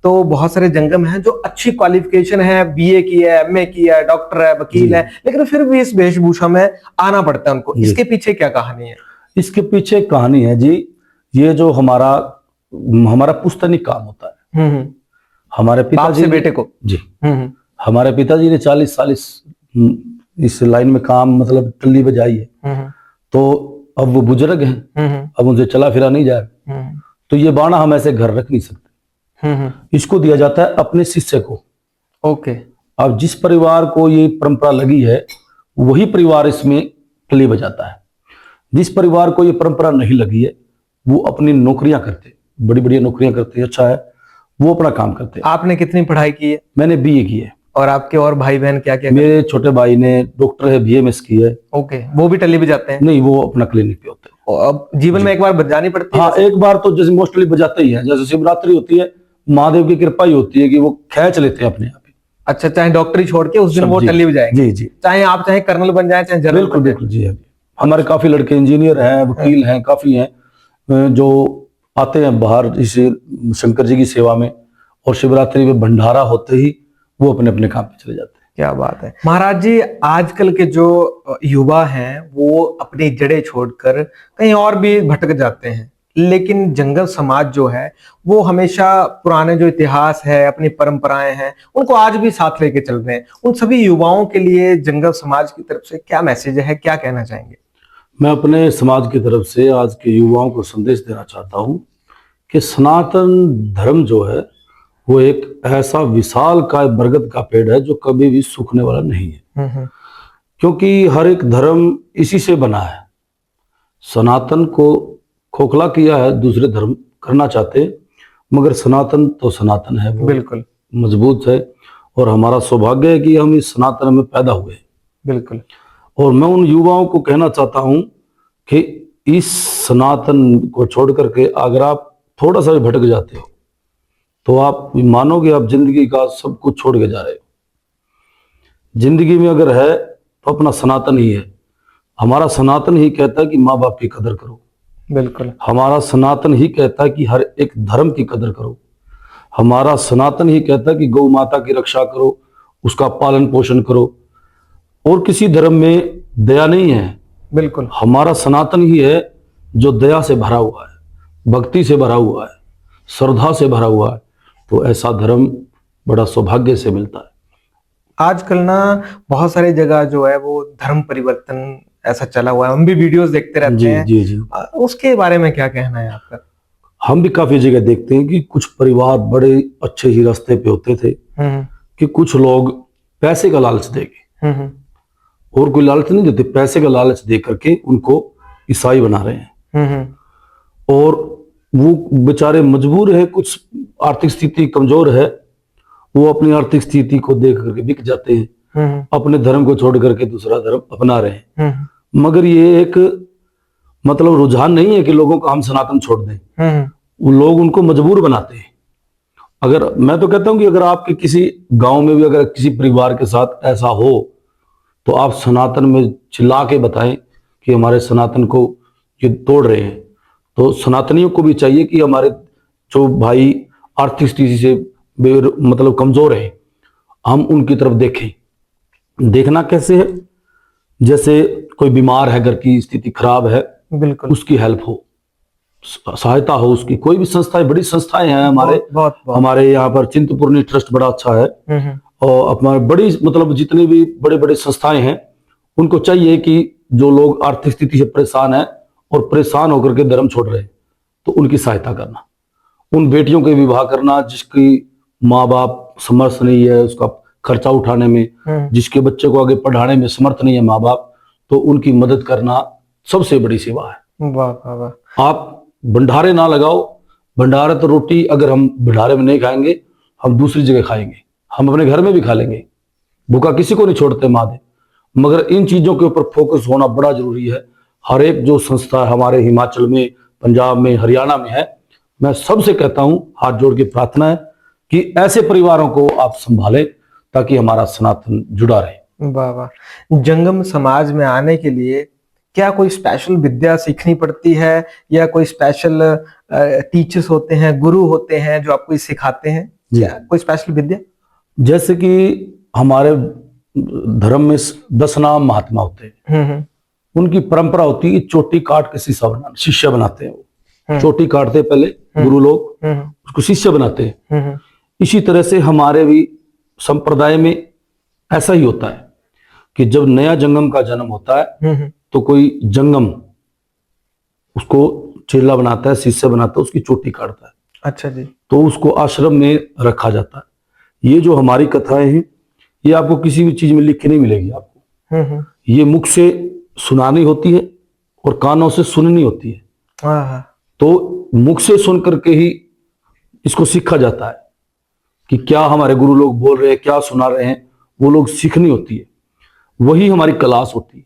तो बहुत सारे जंगम हैं जो अच्छी क्वालिफिकेशन है, बीए की है, एमए की है, डॉक्टर है, वकील है, लेकिन फिर भी इस वेशभूषा में आना पड़ता है उनको। इसके पीछे क्या कहानी है? इसके पीछे कहानी है जी, ये जो हमारा पुस्तनिक काम होता है। हमारे पिताजी से बेटे को जी, हमारे पिताजी ने 40 साल इस लाइन में काम मतलब टल्ली बजाई है, तो अब वो बुजुर्ग हैं, अब उनसे चला फिरा नहीं जाएगा, तो ये बाणा हम ऐसे घर रख नहीं सकते। इसको दिया जाता है अपने शिष्य को। ओके। अब जिस परिवार को ये परंपरा लगी है वही परिवार इसमें टल्ली बजाता है। जिस परिवार को ये परंपरा नहीं लगी है वो अपनी नौकरियां करते, बड़ी बड़ी नौकरियां करते, अच्छा है, वो अपना काम करते। आपने कितनी पढ़ाई की है? मैंने बीए की है। और आपके और भाई बहन क्या क्या? मेरे छोटे भाई ने डॉक्टर है, बीएमएस की है। ओके, वो भी टल्ली बजाते हैं? नहीं, वो अपना क्लिनिक पे होते हैं। अब जीवन में एक बार बजानी पड़ती है? हाँ, एक बार तो जैसे मोस्टली बजाते ही है, जैसे शिवरात्रि होती है, महादेव की कृपा ही होती है कि वो खींच लेते हैं अपने आप। अच्छा, चाहे डॉक्टरी छोड़ के उस दिन वो टल्ली बजाएंगे? जी जी, चाहे आप चाहे कर्नल बन जाए, चाहे जनरल। बिल्कुल बिल्कुल जी। हमारे काफी लड़के इंजीनियर हैं, वकील हैं, काफी हैं जो आते हैं बाहर इस शंकर जी की सेवा में, और शिवरात्रि में भंडारा होते ही वो अपने अपने काम पे चले जाते हैं। क्या बात है महाराज जी। आजकल के जो युवा हैं वो अपनी जड़ें छोड़कर कहीं और भी भटक जाते हैं, लेकिन जंगम समाज जो है वो हमेशा पुराने जो इतिहास है, अपनी परंपराएं हैं, उनको आज भी साथ लेके चल रहे हैं। उन सभी युवाओं के लिए जंगम समाज की तरफ से क्या मैसेज है, क्या कहना चाहेंगे? मैं अपने समाज की तरफ से आज के युवाओं को संदेश देना चाहता हूं कि सनातन धर्म जो है वो एक ऐसा विशाल काय बरगद का पेड़ है जो कभी भी सूखने वाला नहीं है, हम्म। क्योंकि हर एक धर्म इसी से बना है। सनातन को खोखला किया है दूसरे धर्म करना चाहते हैं, मगर सनातन तो सनातन है, वो बिल्कुल मजबूत है। और हमारा सौभाग्य है कि हम इस सनातन में पैदा हुए हैं। बिल्कुल। और मैं उन युवाओं को कहना चाहता हूं कि इस सनातन को छोड़ करके अगर आप थोड़ा सा भी भटक जाते हो तो आप मानोगे आप जिंदगी का सब कुछ छोड़ के जा रहे हो। जिंदगी में अगर है तो अपना सनातन ही है। हमारा सनातन ही कहता है कि माँ बाप की कदर करो। बिल्कुल। हमारा सनातन ही कहता है कि हर एक धर्म की कदर करो। हमारा सनातन ही कहता है कि गौ माता की रक्षा करो, उसका पालन पोषण करो। और किसी धर्म में दया नहीं है। बिल्कुल। हमारा सनातन ही है जो दया से भरा हुआ है, भक्ति से भरा हुआ है, श्रद्धा से भरा हुआ है। तो ऐसा धर्म बड़ा सौभाग्य से मिलता है। आजकल ना बहुत सारी जगह जो है वो धर्म परिवर्तन ऐसा चला हुआ है, हम भी वीडियोस देखते रहते जी हैं। जी जी। उसके बारे में क्या कहना है आपका? हम भी काफी जगह देखते हैं कि कुछ परिवार बड़े अच्छे ही रास्ते पे होते थे हम्म कि कुछ लोग पैसे का लालच देंगे, हम्म और कोई लालच नहीं देते, पैसे का लालच दे करके उनको ईसाई बना रहे हैं। हम्म और वो बेचारे मजबूर है, कुछ आर्थिक स्थिति कमजोर है, वो अपनी आर्थिक स्थिति को देख करके बिक जाते हैं, अपने धर्म को छोड़ करके दूसरा धर्म अपना रहे हैं। मगर ये एक मतलब रुझान नहीं है कि लोगों को हम सनातन छोड़ दें। वो लोग उनको मजबूर बनाते हैं। अगर मैं तो कहता हूं कि अगर आपके किसी गांव में भी अगर किसी परिवार के साथ ऐसा हो तो आप सनातन में चिल्ला के बताएं कि हमारे सनातन को ये तोड़ रहे हैं। तो सनातनियों को भी चाहिए कि हमारे जो भाई आर्थिक स्थिति से मतलब कमजोर है, हम उनकी तरफ देखें। देखना कैसे है? जैसे कोई बीमार है, घर की स्थिति खराब है, बिल्कुल, उसकी हेल्प हो, सहायता हो उसकी। कोई भी संस्थाएं, बड़ी संस्थाएं हैं हमारे बहुत हमारे यहाँ पर चिंतपूर्णी ट्रस्ट बड़ा अच्छा है। और अपना बड़ी मतलब जितनी भी बड़े बड़े संस्थाएं हैं उनको चाहिए कि जो लोग आर्थिक स्थिति से परेशान हैं और परेशान होकर के धर्म छोड़ रहे हैं तो उनकी सहायता करना, उन बेटियों के विवाह करना जिसकी माँ बाप समर्थ नहीं है उसका खर्चा उठाने में, जिसके बच्चे को आगे पढ़ाने में समर्थ नहीं है माँ बाप, तो उनकी मदद करना सबसे बड़ी सेवा है। वाह वाह वाह। आप भंडारे ना लगाओ, भंडारे तो रोटी अगर हम भंडारे में नहीं खाएंगे हम दूसरी जगह खाएंगे, हम अपने घर में भी खा लेंगे, भूखा किसी को नहीं छोड़ते महादेव। मगर इन चीजों के ऊपर फोकस होना बड़ा जरूरी है। हर एक जो संस्था हमारे हिमाचल में, पंजाब में, हरियाणा में है, मैं सबसे कहता हूं, हाथ जोड़ के प्रार्थना है कि ऐसे परिवारों को आप संभालें ताकि हमारा सनातन जुड़ा रहे। वाह वाह। जंगम समाज में आने के लिए क्या कोई स्पेशल विद्या सीखनी पड़ती है या कोई स्पेशल टीचर्स होते हैं, गुरु होते हैं जो आपको सिखाते हैं? क्या कोई स्पेशल विद्या? जैसे कि हमारे धर्म में 10 नाम महात्मा होते हैं, उनकी परंपरा होती है कि चोटी काट के शीशा बनाना, शिष्य बनाते हैं। वो चोटी काटते पहले गुरु लोग, उसको शिष्य बनाते हैं। इसी तरह से हमारे भी संप्रदाय में ऐसा ही होता है कि जब नया जंगम का जन्म होता है तो कोई जंगम उसको चेला बनाता है, शिष्य बनाता है, उसकी चोटी काटता है। अच्छा जी। तो उसको आश्रम में रखा जाता है। ये जो हमारी कथाएं हैं ये आपको किसी भी चीज में लिख के नहीं मिलेगी आपको। ये मुख से सुनानी होती है और कानों से सुननी होती है। तो मुख से सुन करके ही इसको सीखा जाता है कि क्या हमारे गुरु लोग बोल रहे हैं, क्या सुना रहे हैं, वो लोग सीखनी होती है। वही हमारी क्लास होती है,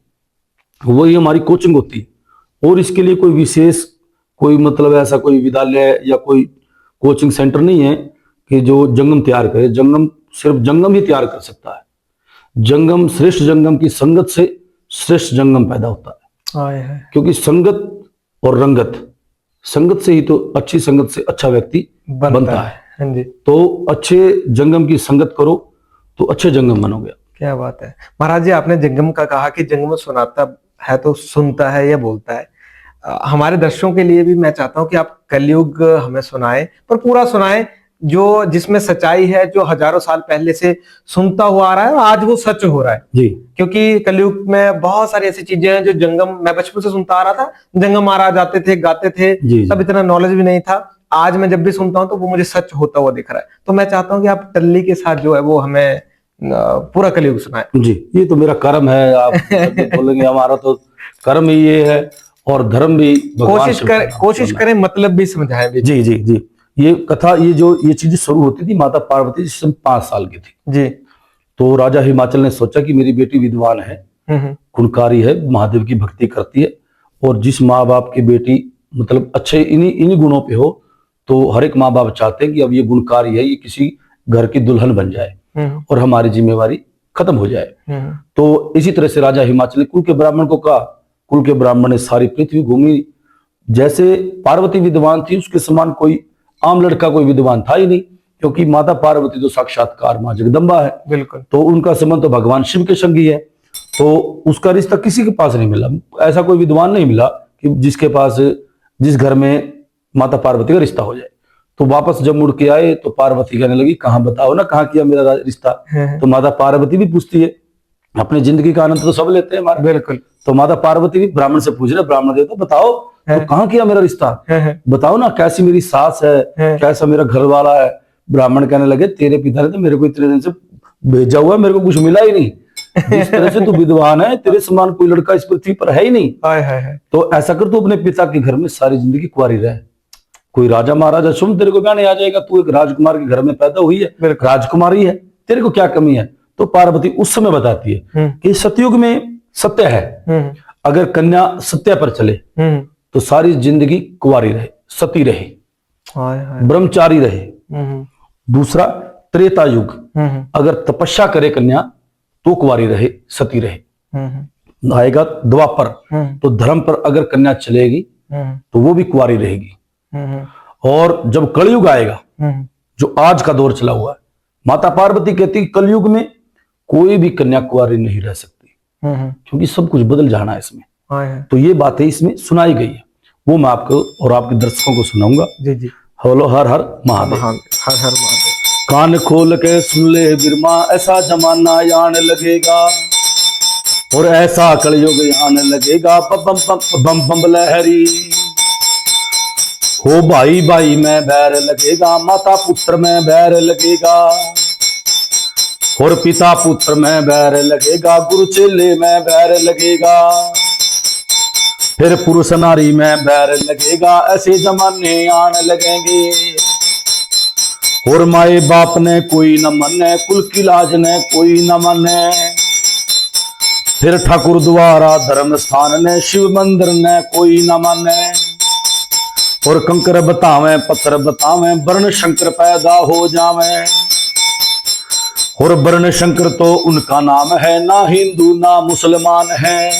वही हमारी कोचिंग होती है। और इसके लिए कोई विशेष कोई मतलब ऐसा कोई विद्यालय या कोई कोचिंग सेंटर नहीं है कि जो जंगम तैयार करे। जंगम सिर्फ जंगम ही तैयार कर सकता है। जंगम श्रेष्ठ जंगम की संगत से श्रेष्ठ जंगम पैदा होता है। क्योंकि संगत और रंगत, संगत से ही तो अच्छी संगत से अच्छा व्यक्ति बनता है। हाँ जी। तो अच्छे जंगम की संगत करो तो अच्छे जंगम बनोगे। क्या बात है महाराज जी, आपने जंगम का कहा कि जंगम सुनाता है तो सुनता है या बोलता है। हमारे दर्शकों के लिए भी मैं चाहता हूं कि आप कलयुग हमें सुनाएं, पर पूरा सुनाएं, जो जिसमें सच्चाई है, जो हजारों साल पहले से सुनता हुआ आ रहा है और आज वो सच हो रहा है। जी क्योंकि कलयुग में बहुत सारी ऐसी चीजें हैं जो जंगम, मैं बचपन से सुनता आ रहा था, जंगम महाराज आते थे, गाते थे, जी तब इतना नॉलेज भी नहीं था। आज मैं जब भी सुनता हूं तो वो मुझे सच होता हुआ दिख रहा है। तो मैं चाहता हूं कि आप टल्ली के साथ जो है वो हमें पूरा कलयुग सुनाए। जी, ये तो मेरा कर्म है। आप जब भी बोलेंगे, हमारा तो कर्म ही ये है, और धर्म भी भगवान शिव का नाम कोशिश सुनना करें मतलब भी समझाएं भी। है। जी जी जी, ये कथा, ये चीजें शुरू होती थी माता पार्वती जिस समय 5 साल की थी। जी। तो राजा हिमाचल ने सोचा कि मेरी बेटी विद्वान है, हम्म। गुणकारी है, महादेव की भक्ति करती है, और जिस माँ बाप की बेटी मतलब अच्छे इन्हीं इन्हीं गुणों पे हो, तो हर एक माँ बाप चाहते हैं कि अब ये गुणकारी है, ये किसी घर की दुल्हन बन जाए और हमारी जिम्मेवारी खत्म हो जाए। तो इसी तरह से राजा हिमाचल ने कुल के ब्राह्मण को कहा। कुल के ब्राह्मण ने सारी पृथ्वी घूमी। जैसे पार्वती विद्वान थी, उसके समान कोई आम लड़का कोई विद्वान था ही नहीं, क्योंकि माता पार्वती तो साक्षात्कार मां जगदम्बा है। बिल्कुल। तो उनका संबंध तो भगवान शिव के संगी है। तो उसका रिश्ता किसी के पास नहीं मिला, ऐसा कोई विद्वान नहीं मिला कि जिसके पास, जिस घर में माता पार्वती का रिश्ता हो जाए। तो वापस जब मुड़ के आए तो पार्वती कहने लगी, कहाँ बताओ ना, कहाँ किया मेरा रिश्ता। तो माता पार्वती भी पूछती है, अपनी जिंदगी का आनंद तो सब लेते हैं हमारे। बिल्कुल। तो माता पार्वती भी ब्राह्मण से पूछ रहे, ब्राह्मण देवता बताओ तो कहाँ किया मेरा रिश्ता, बताओ ना, कैसी मेरी सास है, कैसा मेरा घर वाला है। ब्राह्मण कहने लगे, तेरे पिता ने तो मेरे को इतने दिन से भेजा हुआ, मेरे को कुछ मिला ही नहीं। जिस तरह से तू विद्वान है, तेरे समान कोई लड़का इस पृथ्वी पर है ही नहीं। तो ऐसा कर, तू अपने पिता के घर में सारी जिंदगी कुंवारी रहे। कोई राजा महाराजा सुन, तेरे को ब्याह आ जाएगा, तू एक राजकुमार के घर में पैदा हुई है, राजकुमारी है, तेरे को क्या कमी है। तो पार्वती उस समय बताती है कि सतयुग में सत्य है, अगर कन्या सत्य पर चले तो सारी जिंदगी कुंवारी रहे, सती रहे, ब्रह्मचारी रहे। दूसरा, त्रेता युग, अगर तपस्या करे कन्या तो कुंवारी रहे, सती रहे। आएगा द्वापर, तो धर्म पर अगर कन्या चलेगी तो वो भी कुंवारी रहेगी। और जब कलयुग आएगा, जो आज का दौर चला हुआ है, माता पार्वती कहती कलयुग में कोई भी कन्या कुंवारी नहीं रह सकती, क्योंकि सब कुछ बदल जाना है इसमें। तो ये बातें इसमें सुनाई गई है, वो मैं आपको और आपके दर्शकों को सुनाऊंगा। जी जी। हेलो, हर हर महादेव। हर हर महादेव। कान खोल के सुन ले बिरमा, ऐसा जमाना आने लगेगा, और ऐसा कलयुग आने लगेगा, बम बम बम बम लहरी हो, भाई भाई में बैर लगेगा, माता पुत्र में बैर लगेगा, और पिता पुत्र में बैर लगेगा, गुरु चेले में बैर लगेगा, फिर पुरुष नारी में बैर लगेगा, ऐसे जमाने आने लगेंगे। और माए बाप ने कोई न मने, कुल की लाज ने कोई न मने, फिर ठाकुर द्वारा धर्म स्थान ने, शिव मंदिर ने कोई न माने, और कंकर बतावे पत्थर बतावे, वर्ण शंकर पैदा हो जावे, और वर्ण शंकर तो उनका नाम है, ना हिंदू ना मुसलमान है।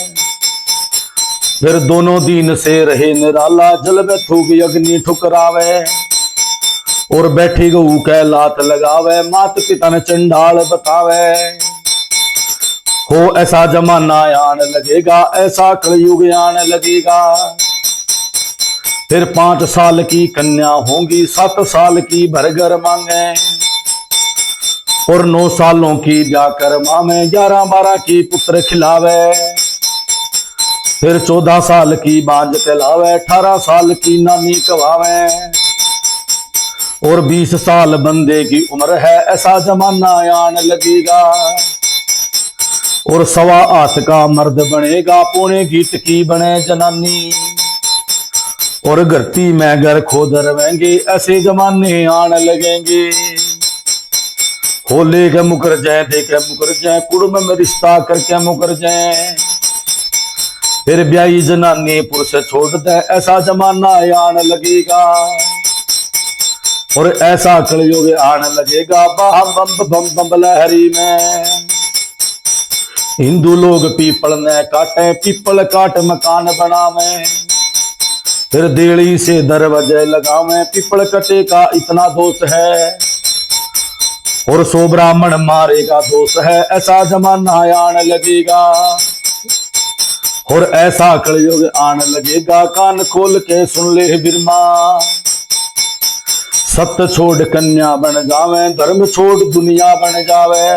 फिर दोनों दीन से रहे निराला, जल में थूक अग्नि ठुकरावे, और बैठी गऊ के लात लगावे, मात पिता ने चंडाल बतावे। हो ऐसा जमाना आने लगेगा, ऐसा कलयुग आने लगेगा, फिर 5 साल की कन्या होंगी, 7 साल की भरगर मांगे, और 9 सालों की ब्याह कर मामे, 11-12 की पुत्र खिलावे, फिर 14 साल की बांझ कहलावे, 18 साल की नानी कवावे, और 20 साल बंदे की उम्र है, ऐसा जमाना आने लगेगा, और 1.25 हाथ का मर्द बनेगा, पौने गीत की बने जनानी, और घरती में घर खोद रवेंगे, ऐसे जमाने आने लगेंगे। हो ले के मुकर जाए, दे के मुकर जाए, कुड़म में रिश्ता करके मुकर जाए, फिर ब्याही जनानी पुरुष छोड़ दे, ऐसा जमाना आने लगेगा, और ऐसा कलयुग आने लगेगा, बम बम बम बम लहरी में। हिंदू लोग पीपल ने काटे, पीपल काट मकान बनावे, फिर देड़ी से दरवाजे लगावे, पीपल कटे का इतना दोष है, और 100 ब्राह्मण मारे का दोष है, ऐसा जमाना आने लगेगा। और ऐसा कलयुग आने लगेगा, कान खोल के सुन ले बिरमा। सत्य छोड़ कन्या बन जावे, धर्म छोड़ दुनिया बन जावे,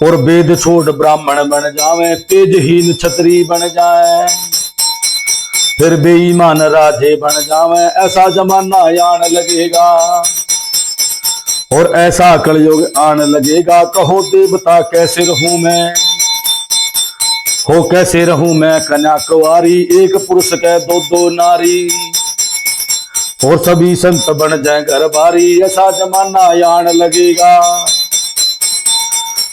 और वेद छोड़ ब्राह्मण बन जावे, तेजहीन छत्री बन जाए, फिर बेईमान राजे बन जावे। ऐसा जमाना आने लगेगा, और ऐसा कलयुग आने लगेगा। कहो देवता कैसे रहूं मैं, हो कैसे रहूं मैं कन्या कुंवारी, एक पुरुष के दो दो नारी, और सभी संत बन जाए घर बारी। ऐसा जमाना आने लगेगा।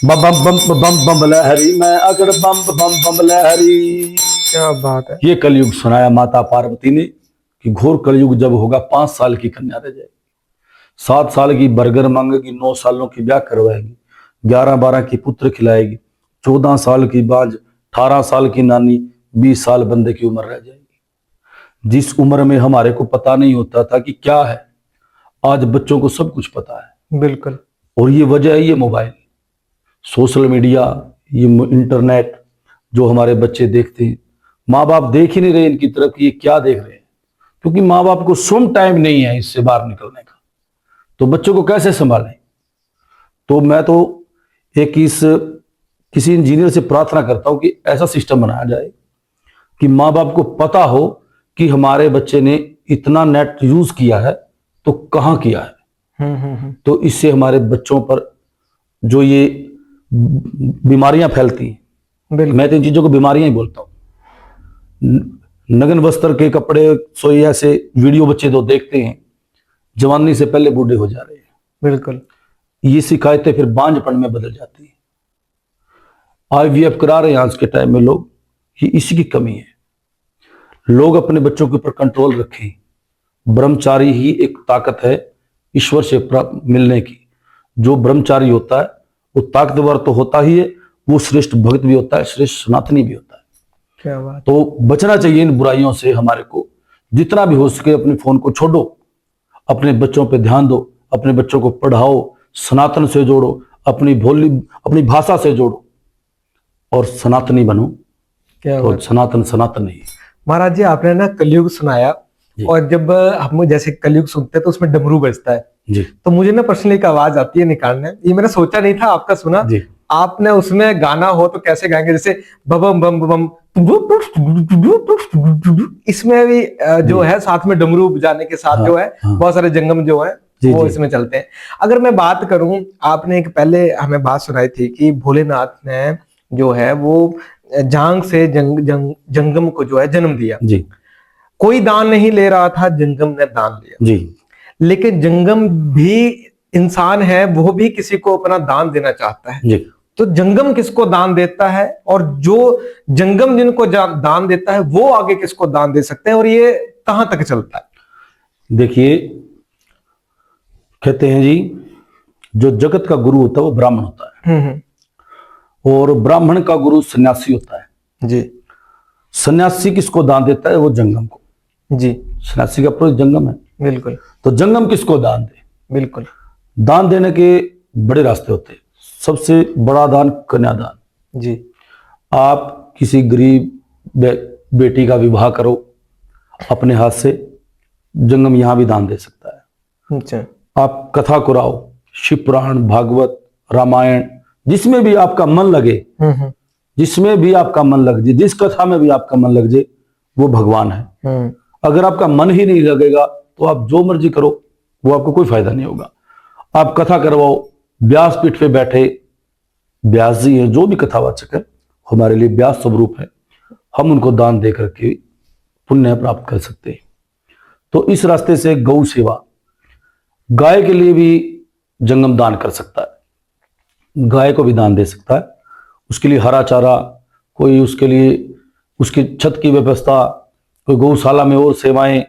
बम बम बम बम बम लहरी में, अगर बम बम बम लहरी। क्या बात है। ये कलयुग सुनाया माता पार्वती ने कि घोर कलयुग जब होगा, 5 साल की कन्या रह जाएगी, 7 साल की बर्गर मांगेगी, 9 सालों की ब्याह करवाएगी, 11-12 की पुत्र खिलाएगी, 14 साल की बांझ, 18 साल की नानी, 20 साल बंदे की उम्र रह जाएगी। जिस उम्र में हमारे को पता नहीं होता था कि क्या है, आज बच्चों को सब कुछ पता है। बिल्कुल। और ये वजह है ये मोबाइल, सोशल मीडिया, ये इंटरनेट जो हमारे बच्चे देखते हैं। माँ बाप देख ही नहीं रहे इनकी तरफ कि ये क्या देख रहे हैं, क्योंकि माँ बाप को सम टाइम नहीं है इससे बाहर निकलने का, तो बच्चों को कैसे संभालें। तो मैं तो किसी इंजीनियर से प्रार्थना करता हूं कि ऐसा सिस्टम बनाया जाए कि माँ बाप को पता हो कि हमारे बच्चे ने इतना नेट यूज किया है तो कहाँ किया है। तो इससे हमारे बच्चों पर जो ये बीमारियां फैलती हैं, मैं तो इन चीजों को बीमारियां ही बोलता हूं। नग्न वस्त्र के कपड़े, सोई ऐसे वीडियो बच्चे तो देखते हैं, जवानी से पहले बूढ़े हो जा रहे हैं। बिल्कुल। ये शिकायतें फिर बांझपन में बदल जाती है। IVF करा रहे हैं आज के टाइम में लोग, ये इसी की कमी है। लोग अपने बच्चों के ऊपर कंट्रोल रखें। ब्रह्मचारी ही एक ताकत है ईश्वर से प्राप्त मिलने की। जो ब्रह्मचारी होता है वो ताकतवर तो होता ही है, वो श्रेष्ठ भक्त भी होता है, श्रेष्ठ सनातनी भी होता है। क्या बात। तो बचना चाहिए इन बुराइयों से हमारे को। जितना भी हो सके अपने फोन को छोड़ो, अपने बच्चों पे ध्यान दो, अपने बच्चों को पढ़ाओ, सनातन से जोड़ो, अपनी भाषा से जोड़ो और सनातनी बनो। क्या तो बात। सनातन नहीं। महाराज जी, आपने ना कलयुग सुनाया, और जब हम जैसे कलयुग सुनते हैं तो उसमें डमरू बजता है जी। तो मुझे ना पर्सनली एक आवाज आती है निकालने, ये मैंने सोचा नहीं था, आपका सुना जी। आपने। उसमें गाना हो तो कैसे गाएंगे, जैसे बम बम बम, इसमें भी जो है साथ में डमरू बजाने के साथ जो है बहुत सारे जंगम जो है वो इसमें चलते हैं। अगर मैं बात करूं, आपने एक पहले हमें बात सुनाई थी कि भोलेनाथ ने जो है वो जांग से जंगम को जो है जन्म दिया जी। कोई दान नहीं ले रहा था, जंगम ने दान लिया जी। लेकिन जंगम भी इंसान है, वो भी किसी को अपना दान देना चाहता है। जी। तो जंगम किसको दान देता है, और जो जंगम जिनको दान देता है वो आगे किसको दान दे सकते हैं, और ये कहां तक चलता है? देखिए, कहते हैं जी, जो जगत का गुरु होता है वो ब्राह्मण होता है, और ब्राह्मण का गुरु सन्यासी होता है जी। सन्यासी किसको दान देता है? वो जंगम को जी। सन्यासी का पूरा जंगम है। बिल्कुल। तो जंगम किसको दान दे? बिल्कुल। दान देने के बड़े रास्ते होते हैं। सबसे बड़ा दान कन्यादान जी। आप किसी गरीब बेटी का विवाह करो अपने हाथ से, जंगम यहां भी दान दे सकता है। अच्छा। आप कथा कराओ, शिव पुराण, भागवत, रामायण, जिसमें भी आपका मन लगे, जिसमें भी आपका मन लग जाए, जिस कथा में भी आपका मन लग जाए, वो भगवान है। अगर आपका मन ही नहीं लगेगा तो आप जो मर्जी करो, वो आपको कोई फायदा नहीं होगा। आप कथा करवाओ, व्यास पीठ पे बैठे व्यास जी हैं, जो भी कथावाचक है हमारे लिए व्यास स्वरूप है, हम उनको दान दे करके पुण्य प्राप्त कर सकते हैं। तो इस रास्ते से गौ सेवा, गाय के लिए भी जंगम दान कर सकता है, गाय को भी दान दे सकता है। उसके लिए हरा चारा, कोई उसके लिए उसकी छत की व्यवस्था, कोई गौशाला में और सेवाएं,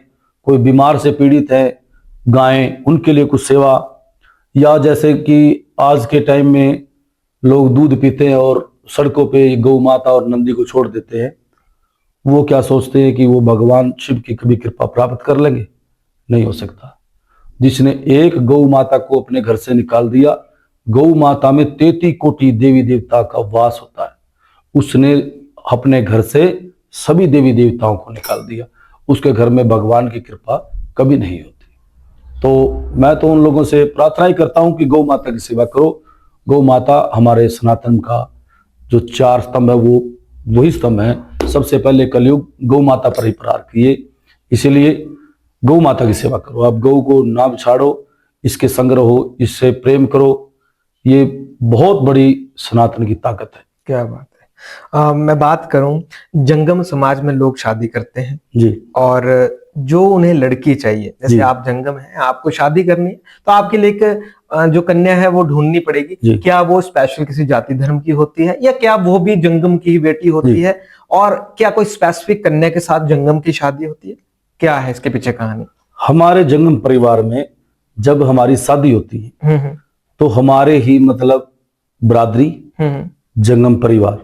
कोई बीमार से पीड़ित है गायें, उनके लिए कुछ सेवा, या जैसे कि आज के टाइम में लोग दूध पीते हैं और सड़कों पे गौ माता और नंदी को छोड़ देते हैं, वो क्या सोचते हैं कि वो भगवान शिव की कभी कृपा प्राप्त कर लेंगे? नहीं हो सकता। जिसने एक गौ माता को अपने घर से निकाल दिया, गौ माता में 33 कोटि देवी देवता का वास होता है, उसने अपने घर से सभी देवी देवताओं को निकाल दिया। उसके घर में भगवान की कृपा कभी नहीं होती। तो मैं तो उन लोगों से प्रार्थना ही करता हूं कि गौ माता की सेवा करो। गौ माता हमारे सनातन का जो 4 स्तंभ है वो वही स्तंभ है। सबसे पहले कलयुग गौ माता पर ही प्रहार किए, इसीलिए गौ माता की सेवा करो। आप गौ को ना बिछाड़ो, इसके संग रहो, इससे प्रेम करो। ये बहुत बड़ी सनातन की ताकत है। क्या बात है। मैं बात करूं, जंगम समाज में लोग शादी करते हैं जी और जो उन्हें लड़की चाहिए, जैसे जी। आप जंगम हैं, आपको शादी करनी है तो आपके लिए एक जो कन्या है वो ढूंढनी पड़ेगी। जी। क्या वो स्पेशल किसी जाति धर्म की होती है या क्या वो भी जंगम की ही बेटी होती जी। है? और क्या कोई स्पेसिफिक कन्या के साथ जंगम की शादी होती है? क्या है इसके पीछे कहानी? हमारे जंगम परिवार में जब हमारी शादी होती है तो हमारे ही मतलब बरादरी जंगम परिवार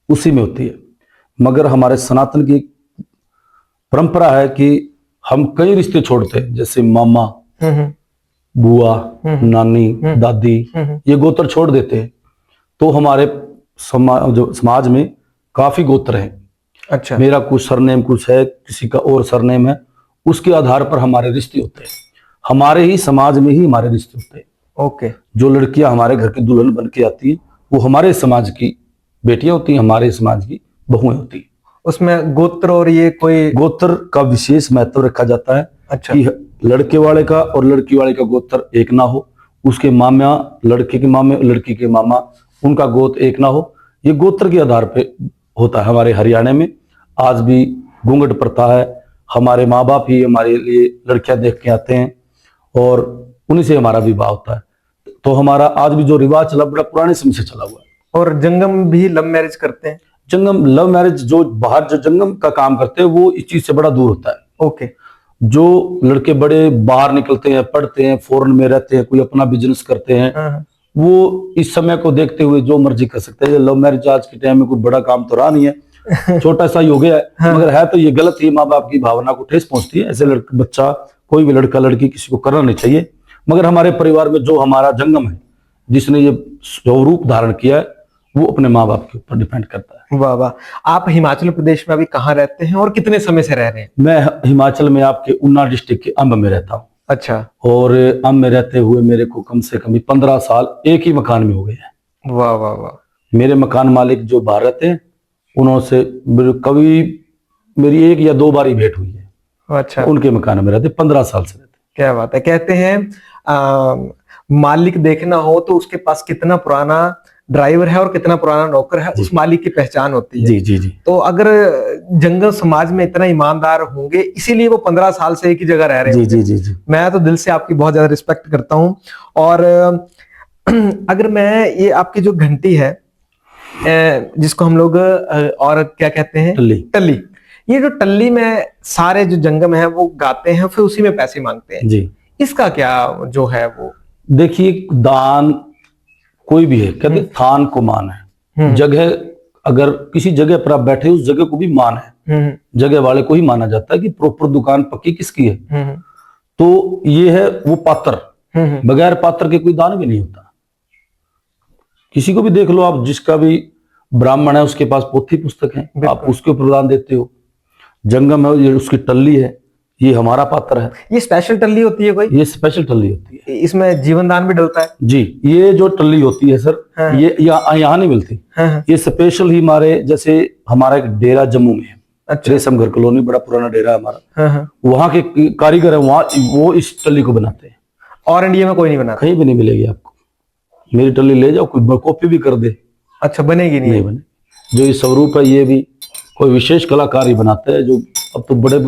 उसी में होती है। मगर हमारे सनातन की परंपरा है कि हम कई रिश्ते छोड़ते हैं, जैसे मामा, बुआ, नानी, दादी, ये गोत्र छोड़ देते हैं। तो हमारे समाज में काफी गोत्र हैं। अच्छा। मेरा कुछ सरनेम कुछ है, किसी का और सरनेम है, उसके आधार पर हमारे रिश्ते होते हैं। हमारे ही समाज में ही हमारे रिश्ते होते हैं। ओके। जो लड़कियां हमारे घर की दुल्हन बन के आती है वो हमारे समाज की बेटियां होती हैं, हमारे समाज की बहुएं होती हैं। उसमें गोत्र और ये कोई गोत्र का विशेष महत्व रखा जाता है। अच्छा। कि लड़के वाले का और लड़की वाले का गोत्र एक ना हो, उसके मामा, लड़के के मामे, लड़की के मामा, उनका गोत्र एक ना हो। ये गोत्र के आधार पे होता है। हमारे हरियाणा में आज भी घूंघट प्रथा है। हमारे माँ बाप ही हमारे लिए लड़कियां देख के आते हैं और उन्हीं से हमारा विवाह होता है। तो हमारा आज भी जो रिवाज चला बड़ा पुराने समय से चला हुआ है। और जंगम भी लव मैरिज करते हैं? जंगम लव मैरिज, जो बाहर जो जंगम का काम करते हैं वो इस चीज से बड़ा दूर होता है। ओके। जो लड़के बड़े बाहर निकलते हैं, पढ़ते हैं, फॉरेन में रहते हैं, कोई अपना बिजनेस करते हैं, वो इस समय को देखते हुए जो मर्जी कर सकते हैं। लव मैरिज आज के टाइम में कोई बड़ा काम तो रहा नहीं है, छोटा सा ही हो गया है। मगर है तो ये गलत ही, माँ बाप की भावना को ठेस पहुंचती है। ऐसे बच्चा, कोई भी लड़का लड़की किसी को करना नहीं चाहिए। मगर हमारे परिवार में जो हमारा जंगम है, जिसने ये स्वरूप धारण किया है, वो अपने माँ बाप के ऊपर डिपेंड करता है। वाह वाह। आप हिमाचल प्रदेश में अभी कहाँ रहते हैं और कितने समय से रह रहे हैं? मैं हिमाचल में आपके ऊना डिस्ट्रिक्ट के अंब में रहता हूँ। अच्छा। और अंब में रहते हुए मेरे को कम से कम 15 साल एक ही मकान में हो गए हैं। वाह वाह वाह। मेरे मकान मालिक जो बाहर रहते हैं, उन्होंने कभी मेरी 1 या 2 बार ही भेंट हुई है। अच्छा। उनके मकान में रहते 15 साल से रहते। क्या बात है। कहते हैं मालिक देखना हो तो उसके पास कितना पुराना ड्राइवर है और कितना पुराना नौकर है, उस मालिक की पहचान होती है। जी जी जी। तो अगर जंगल समाज में इतना ईमानदार होंगे, इसीलिए वो 15 साल से एक ही जगह रह रहे हैं। जी जी जी। मैं तो दिल से आपकी बहुत ज्यादा रिस्पेक्ट करता हूं। और अगर मैं ये आपकी जो घंटी है, जिसको हम लोग और क्या कहते हैं, टल्ली। टल्ली, ये जो टल्ली में सारे जो जंगम है वो गाते हैं, फिर उसी में पैसे मांगते हैं जी। इसका क्या जो है वो? देखिए, दान कोई भी है, कहते थान को मान है। जगह, अगर किसी जगह पर आप बैठे, उस जगह को भी मान है, जगह वाले को ही माना जाता है कि प्रॉपर दुकान पक्की किसकी है। तो ये है वो पात्र, बगैर पात्र के कोई दान भी नहीं होता। किसी को भी देख लो आप, जिसका भी ब्राह्मण है उसके पास पोथी पुस्तक है, आप उसके ऊपर दान देते हो। जंगम है, ये उसकी टल्ली है, ये हमारा पात्र है। ये स्पेशल टल्ली होती है कोई? ये स्पेशल टल्ली होती है। इसमें जीवन दान भी डलता है? जी, ये जो टल्ली होती है सर, ये यहाँ नहीं मिलती। ये स्पेशल ही हमारे, जैसे हमारा एक डेरा जम्मू में है। अच्छा। रेशम घर कॉलोनी, बड़ा पुराना डेरा है हमारा। वहाँ के कारीगर है, वहाँ वो इस टल्ली को बनाते हैं। और इंडिया में कोई नहीं बनाता? कहीं भी नहीं मिलेगी आपको। मेरी टल्ली ले जाओ, कोई कॉपी भी कर दे। अच्छा, बनेगी नहीं? बने। जो ये स्वरूप है, ये भी कोई विशेष कलाकार ही बनाते हैं, जो अब तो बड़े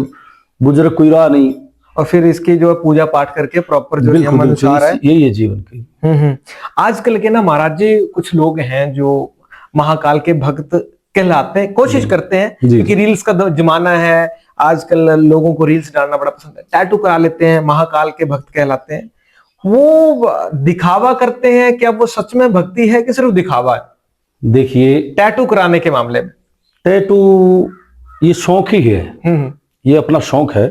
बुजुर्ग कोई रहा नहीं। और फिर इसकी जो पूजा पाठ करके प्रॉपर जो नियम अनुसार है, यही है जीवन की। आजकल के ना महाराज जी, कुछ लोग हैं जो महाकाल के भक्त कहलाते हैं, कोशिश करते हैं, क्योंकि रील्स का जमाना है आजकल, लोगों को रील्स डालना बड़ा पसंद है, टैटू करा लेते हैं, महाकाल के भक्त कहलाते हैं। वो दिखावा करते हैं, क्या वो सच में भक्ति है कि सिर्फ दिखावा है? देखिए, टैटू कराने के मामले में, टैटू ये शौक ही है, ये अपना शौक है।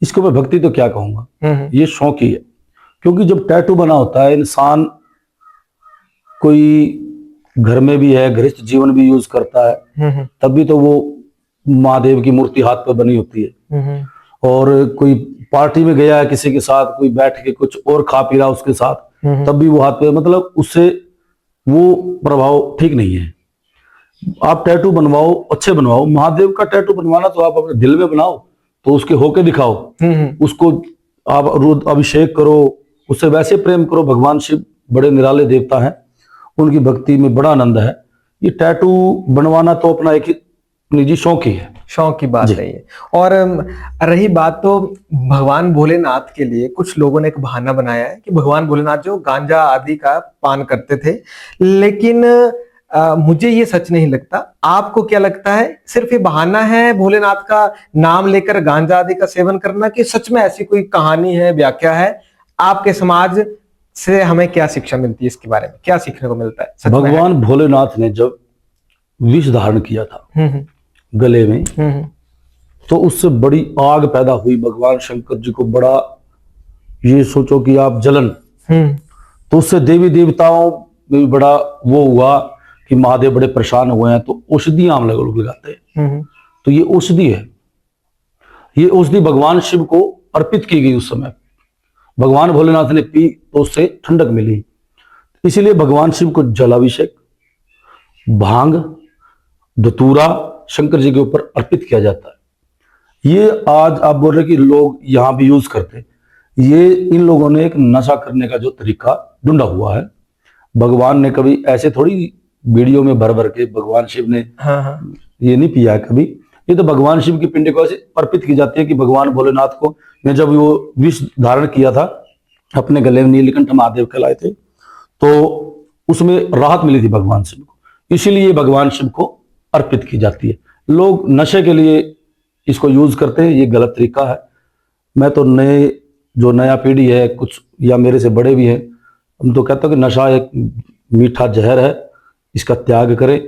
इसको मैं भक्ति तो क्या कहूंगा, ये शौक ही है। क्योंकि जब टैटू बना होता है, इंसान कोई घर में भी है, गृहस्थ जीवन भी यूज करता है, तब भी तो वो महादेव की मूर्ति हाथ पर बनी होती है। और कोई पार्टी में गया है किसी के साथ, कोई बैठ के कुछ और खा पी रहा उसके साथ, तब भी वो हाथ पे, मतलब उससे वो प्रभाव ठीक नहीं है। आप टैटू बनवाओ, अच्छे बनवाओ। महादेव का टैटू बनवाना तो आप अपने दिल में बनाओ, तो उसके होके दिखाओ, उसको आप रोज अभिषेक करो, उससे वैसे प्रेम करो। भगवान शिव बड़े निराले देवता हैं, उनकी भक्ति में बड़ा आनंद है। ये टैटू बनवाना तो अपना एक निजी शौक ही है, शौक की बात नहीं है। और रही बात तो भगवान भोलेनाथ के लिए कुछ लोगों ने एक बहाना बनाया है कि भगवान भोलेनाथ जो गांजा आदि का पान करते थे, लेकिन मुझे ये सच नहीं लगता। आपको क्या लगता है, सिर्फ ये बहाना है भोलेनाथ का नाम लेकर गांजा आदि का सेवन करना, कि सच में ऐसी कोई कहानी है, व्याख्या है? आपके समाज से हमें क्या शिक्षा मिलती है, इसके बारे में क्या सीखने को मिलता है? सच में भगवान भोलेनाथ ने जब विष धारण किया था गले में, तो उससे बड़ी आग पैदा हुई। भगवान शंकर जी को बड़ा, ये सोचो कि आप जलन, तो उससे देवी देवताओं में भी बड़ा वो हुआ कि महादेव बड़े परेशान हुए हैं, तो औषधि आम लोग लगाते हैं। तो ये औषधि है, ये औषधि भगवान शिव को अर्पित की गई। उस समय भगवान भोलेनाथ ने पी तो उससे ठंडक मिली, इसीलिए भगवान शिव को जलाभिषेक, भांग, धतूरा शंकर जी के ऊपर अर्पित किया जाता है। ये आज आप बोल रहे कि लोग यहाँ भी यूज करते हैं, ये इन लोगों ने एक नशा करने का जो तरीका ढूंढा हुआ है। भगवान ने कभी ऐसे थोड़ी वीडियो में भर भर के भगवान शिव ने ये नहीं पिया है कभी। ये तो भगवान शिव की पिंड को ऐसे अर्पित की जाती है कि भगवान भोलेनाथ को ने जब वो विष धारण किया था अपने गले में, नीलकंठ महादेव कहलाए थे, तो उसमें राहत मिली थी भगवान शिव को, इसीलिए भगवान शिव को अर्पित की जाती है। लोग नशे के लिए इसको यूज करते हैं, ये गलत तरीका है। मैं तो जो नया पीढ़ी है कुछ, या मेरे से बड़े भी हैं, हम तो कहते हैं कि नशा एक मीठा जहर है, इसका त्याग करें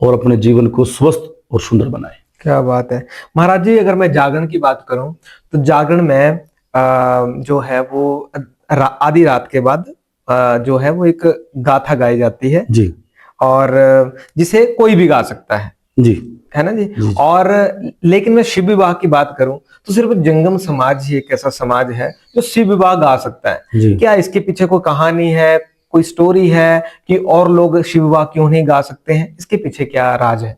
और अपने जीवन को स्वस्थ और सुंदर बनाएं। क्या बात है महाराज जी। अगर मैं जागरण की बात करूं तो जागरण में जो है वो आधी रात के बाद जो है वो एक गाथा गाई जाती है जी, और जिसे कोई भी गा सकता है जी, है ना जी। और लेकिन मैं शिव विवाह की बात करूं तो सिर्फ जंगम समाज ही एक ऐसा समाज है जो शिव विवाह गा सकता है। क्या इसके पीछे कोई कहानी है, कोई स्टोरी है कि और लोग शिव विवाह क्यों नहीं गा सकते हैं? इसके पीछे क्या राज है?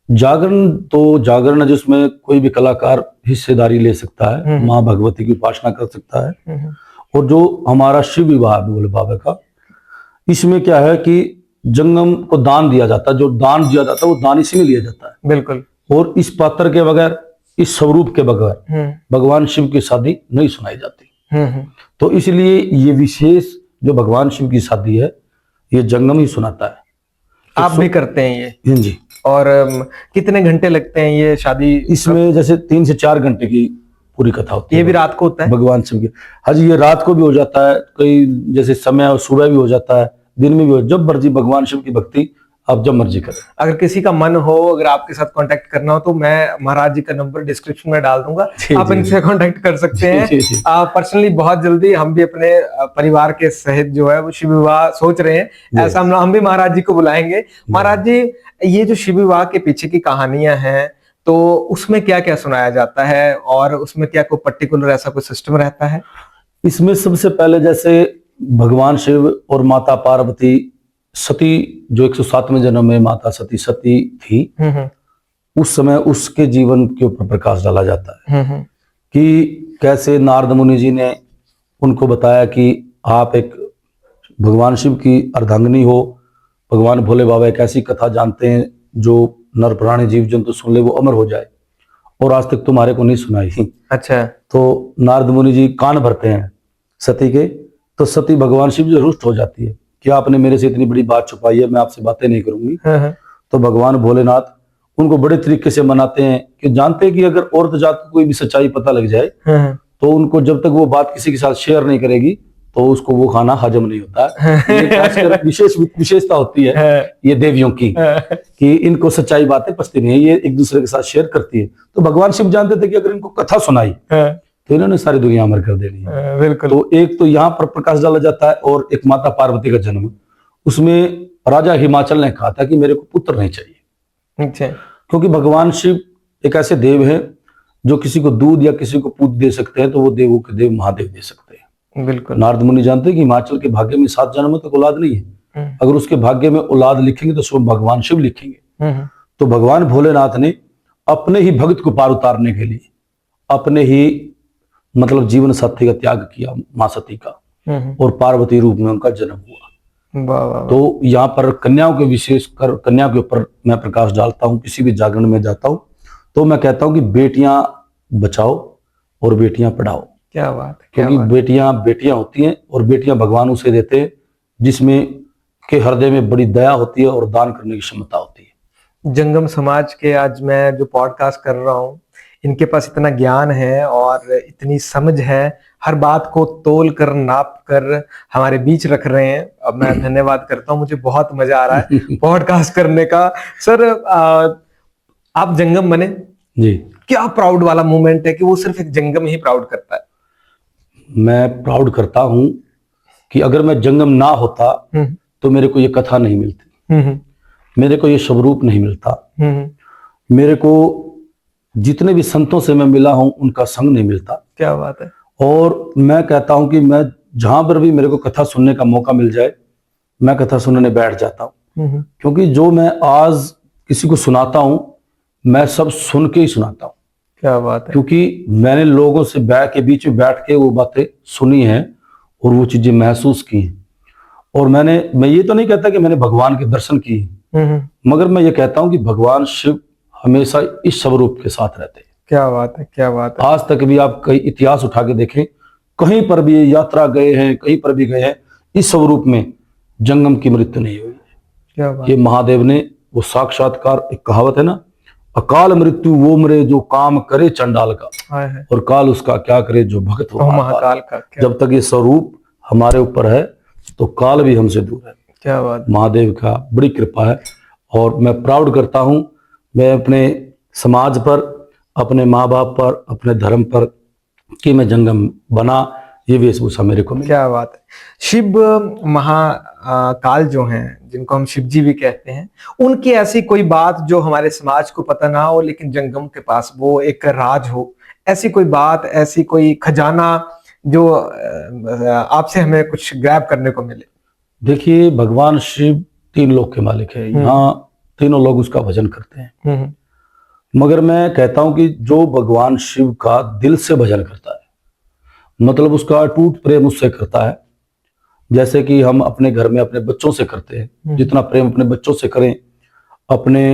जागरण है जिसमें कोई भी कलाकार हिस्सेदारी ले सकता है, माँ भगवती की उपासना कर सकता है। और जो हमारा शिव विवाह भोले बाबा का, इसमें क्या है कि जंगम को दान दिया जाता है, जो दान दिया जाता है वो दान इसी में लिया जाता है। बिल्कुल। और इस पात्र के बगैर, इस स्वरूप के बगैर भगवान शिव की शादी नहीं सुनाई जाती। तो इसलिए ये विशेष जो भगवान शिव की शादी है, ये जंगम ही सुनाता है। तो आप भी करते हैं ये? जी। और कितने घंटे लगते हैं ये शादी? इसमें जैसे 3 से 4 घंटे की पूरी कथा होती है। ये भी रात को होता है भगवान शिव की? हाँ जी, ये रात को भी हो जाता है, कई जैसे समय और सुबह भी हो जाता है, दिन में भी हो, जब मर्जी भगवान शिव की भक्ति आप जब मर्जी करें। अगर किसी का मन हो, अगर आपके साथ कांटेक्ट करना हो, तो मैं महाराज जी का नंबर डिस्क्रिप्शन में डाल दूंगा, आप इनसे कांटेक्ट कर सकते हैं। पर्सनली बहुत जल्दी हम भी अपने परिवार के सहित जो है वो शिव विवाह सोच रहे हैं, ऐसा हम भी महाराज जी को बुलाएंगे। महाराज जी, ये जो शिव विवाह के पीछे की कहानियां हैं, तो उसमें क्या क्या सुनाया जाता है और उसमें क्या कोई पर्टिकुलर ऐसा कोई सिस्टम रहता है? इसमें सबसे पहले जैसे भगवान शिव और माता पार्वती, सती जो 107वें जन्म में माता सती थी, उस समय उसके जीवन के ऊपर प्रकाश डाला जाता है कि कैसे नारद मुनि जी ने उनको बताया कि आप एक भगवान शिव की अर्धांगिनी हो। भगवान भोले बाबा एक ऐसी कथा जानते हैं जो नर प्राणी जीव जंतु सुन ले वो अमर हो जाए, और आज तक तुम्हारे को नहीं सुनाई। अच्छा। तो नारद मुनि जी कान भरते हैं सती के, तो सती भगवान शिव जी रुष्ट हो जाती है कि आपने मेरे से इतनी बड़ी बात छुपाई है, मैं आपसे बातें नहीं करूंगी। तो भगवान भोलेनाथ उनको बड़े तरीके से मनाते हैं कि जानते हैं कि अगर औरत जात को कोई भी सच्चाई पता लग जाए तो उनको जब तक वो बात किसी के साथ शेयर नहीं करेगी तो उसको वो खाना हजम नहीं होता है। ये खासकर विशेषता होती है ये देवियों की कि इनको सच्चाई बातें पचती नहीं है, ये एक दूसरे के साथ शेयर करती है। तो भगवान शिव जानते थे कि अगर इनको कथा सुनाई तो इन्होंने सारी दुनिया अमर कर देनी है। बिल्कुल। तो एक तो यहाँ पर प्रकाश डाला जाता है, और एक माता पार्वती का जन्म, उसमें राजा हिमाचल ने कहा था कि मेरे को पुत्र नहीं चाहिए, अच्छा। क्योंकि भगवान शिव एक ऐसे देव हैं जो किसी को दूध या किसी को पूत दे सकते हैं, तो वो देवों के देव महादेव दे सकते हैं। बिल्कुल। नारद मुनि जानते हैं कि हिमाचल के भाग्य में 7 जन्मों तक औलाद नहीं है। अगर उसके भाग्य में औलाद लिखेंगे तो स्वयं भगवान शिव लिखेंगे। तो भगवान भोलेनाथ ने अपने ही भक्त को पार उतारने के लिए अपने ही मतलब जीवन साथी का त्याग किया, मां सती का, और पार्वती रूप में उनका जन्म हुआ। वाह वाह। तो यहाँ पर कन्याओं के विशेष कर कन्या के ऊपर मैं प्रकाश डालता हूँ। किसी भी जागरण में जाता हूँ तो मैं कहता हूँ कि बेटियां बचाओ और बेटियां पढ़ाओ। क्या बात है, क्या क्योंकि बात। बेटियां बेटियां होती हैं और बेटियां भगवान उसे देते हैं जिसमें के हृदय में बड़ी दया होती है और दान करने की क्षमता होती है। जंगम समाज के आज मैं जो पॉडकास्ट कर रहा हूँ, इनके पास इतना ज्ञान है और इतनी समझ है, हर बात को तोल कर नाप कर हमारे बीच रख रहे हैं। अब मैं धन्यवाद करता हूँ, मुझे बहुत मजा आ रहा है पॉडकास्ट करने का। सर आप जंगम बने जी, क्या प्राउड वाला मोमेंट है कि वो सिर्फ एक जंगम ही प्राउड करता है। मैं प्राउड करता हूं कि अगर मैं जंगम ना होता तो मेरे को ये कथा नहीं मिलती, मेरे को ये स्वरूप नहीं मिलता, मेरे को जितने भी संतों से मैं मिला हूं उनका संग नहीं मिलता। क्या बात है। और मैं कहता हूं कि मैं जहां पर भी मेरे को कथा सुनने का मौका मिल जाए मैं कथा सुनने बैठ जाता हूं, क्योंकि जो मैं आज किसी को सुनाता हूं मैं सब सुन के ही सुनाता हूं। क्या बात है। क्योंकि मैंने लोगों से के बीच में बैठ के वो बातें सुनी हैं और वो चीजें महसूस की हैं। और मैं ये तो नहीं कहता कि मैंने भगवान के दर्शन किए, मगर मैं ये कहता हूं कि भगवान शिव हमेशा इस स्वरूप के साथ रहते हैं। क्या बात है, क्या बात है। आज तक भी आप कई इतिहास उठा के देखें, कहीं पर भी यात्रा गए हैं, कहीं पर भी गए हैं, इस स्वरूप में जंगम की मृत्यु नहीं हुई। क्या बात। ये महादेव ने वो साक्षात्कार, एक कहावत है ना, अकाल मृत्यु वो मरे जो काम करे चंडाल का, और काल उसका क्या करे जो भक्त हो महाकाल का। जब तक ये स्वरूप हमारे ऊपर है तो काल भी हमसे दूर है। क्या बात। महादेव का बड़ी कृपा है और मैं प्राउड करता हूं, मैं अपने समाज पर, अपने माँ बाप पर, अपने धर्म पर कि मैं जंगम बना, ये वेशभूषा मेरे को मिली। क्या बात है। शिव महाकाल जो हैं, जिनको हम शिव जी भी कहते हैं, उनकी ऐसी कोई बात जो हमारे समाज को पता ना हो लेकिन जंगम के पास वो एक राज हो, ऐसी कोई बात, ऐसी कोई खजाना जो आपसे हमें कुछ ग्रैब करने को मिले। देखिए, भगवान शिव 3 लोक के मालिक है, यहाँ तीनों लोग उसका भजन करते हैं, मगर मैं कहता हूं कि जो भगवान शिव का दिल से भजन करता है, मतलब उसका अटूट प्रेम उससे करता है, जैसे कि हम अपने घर में अपने बच्चों से करते हैं, जितना प्रेम अपने बच्चों से करें, अपने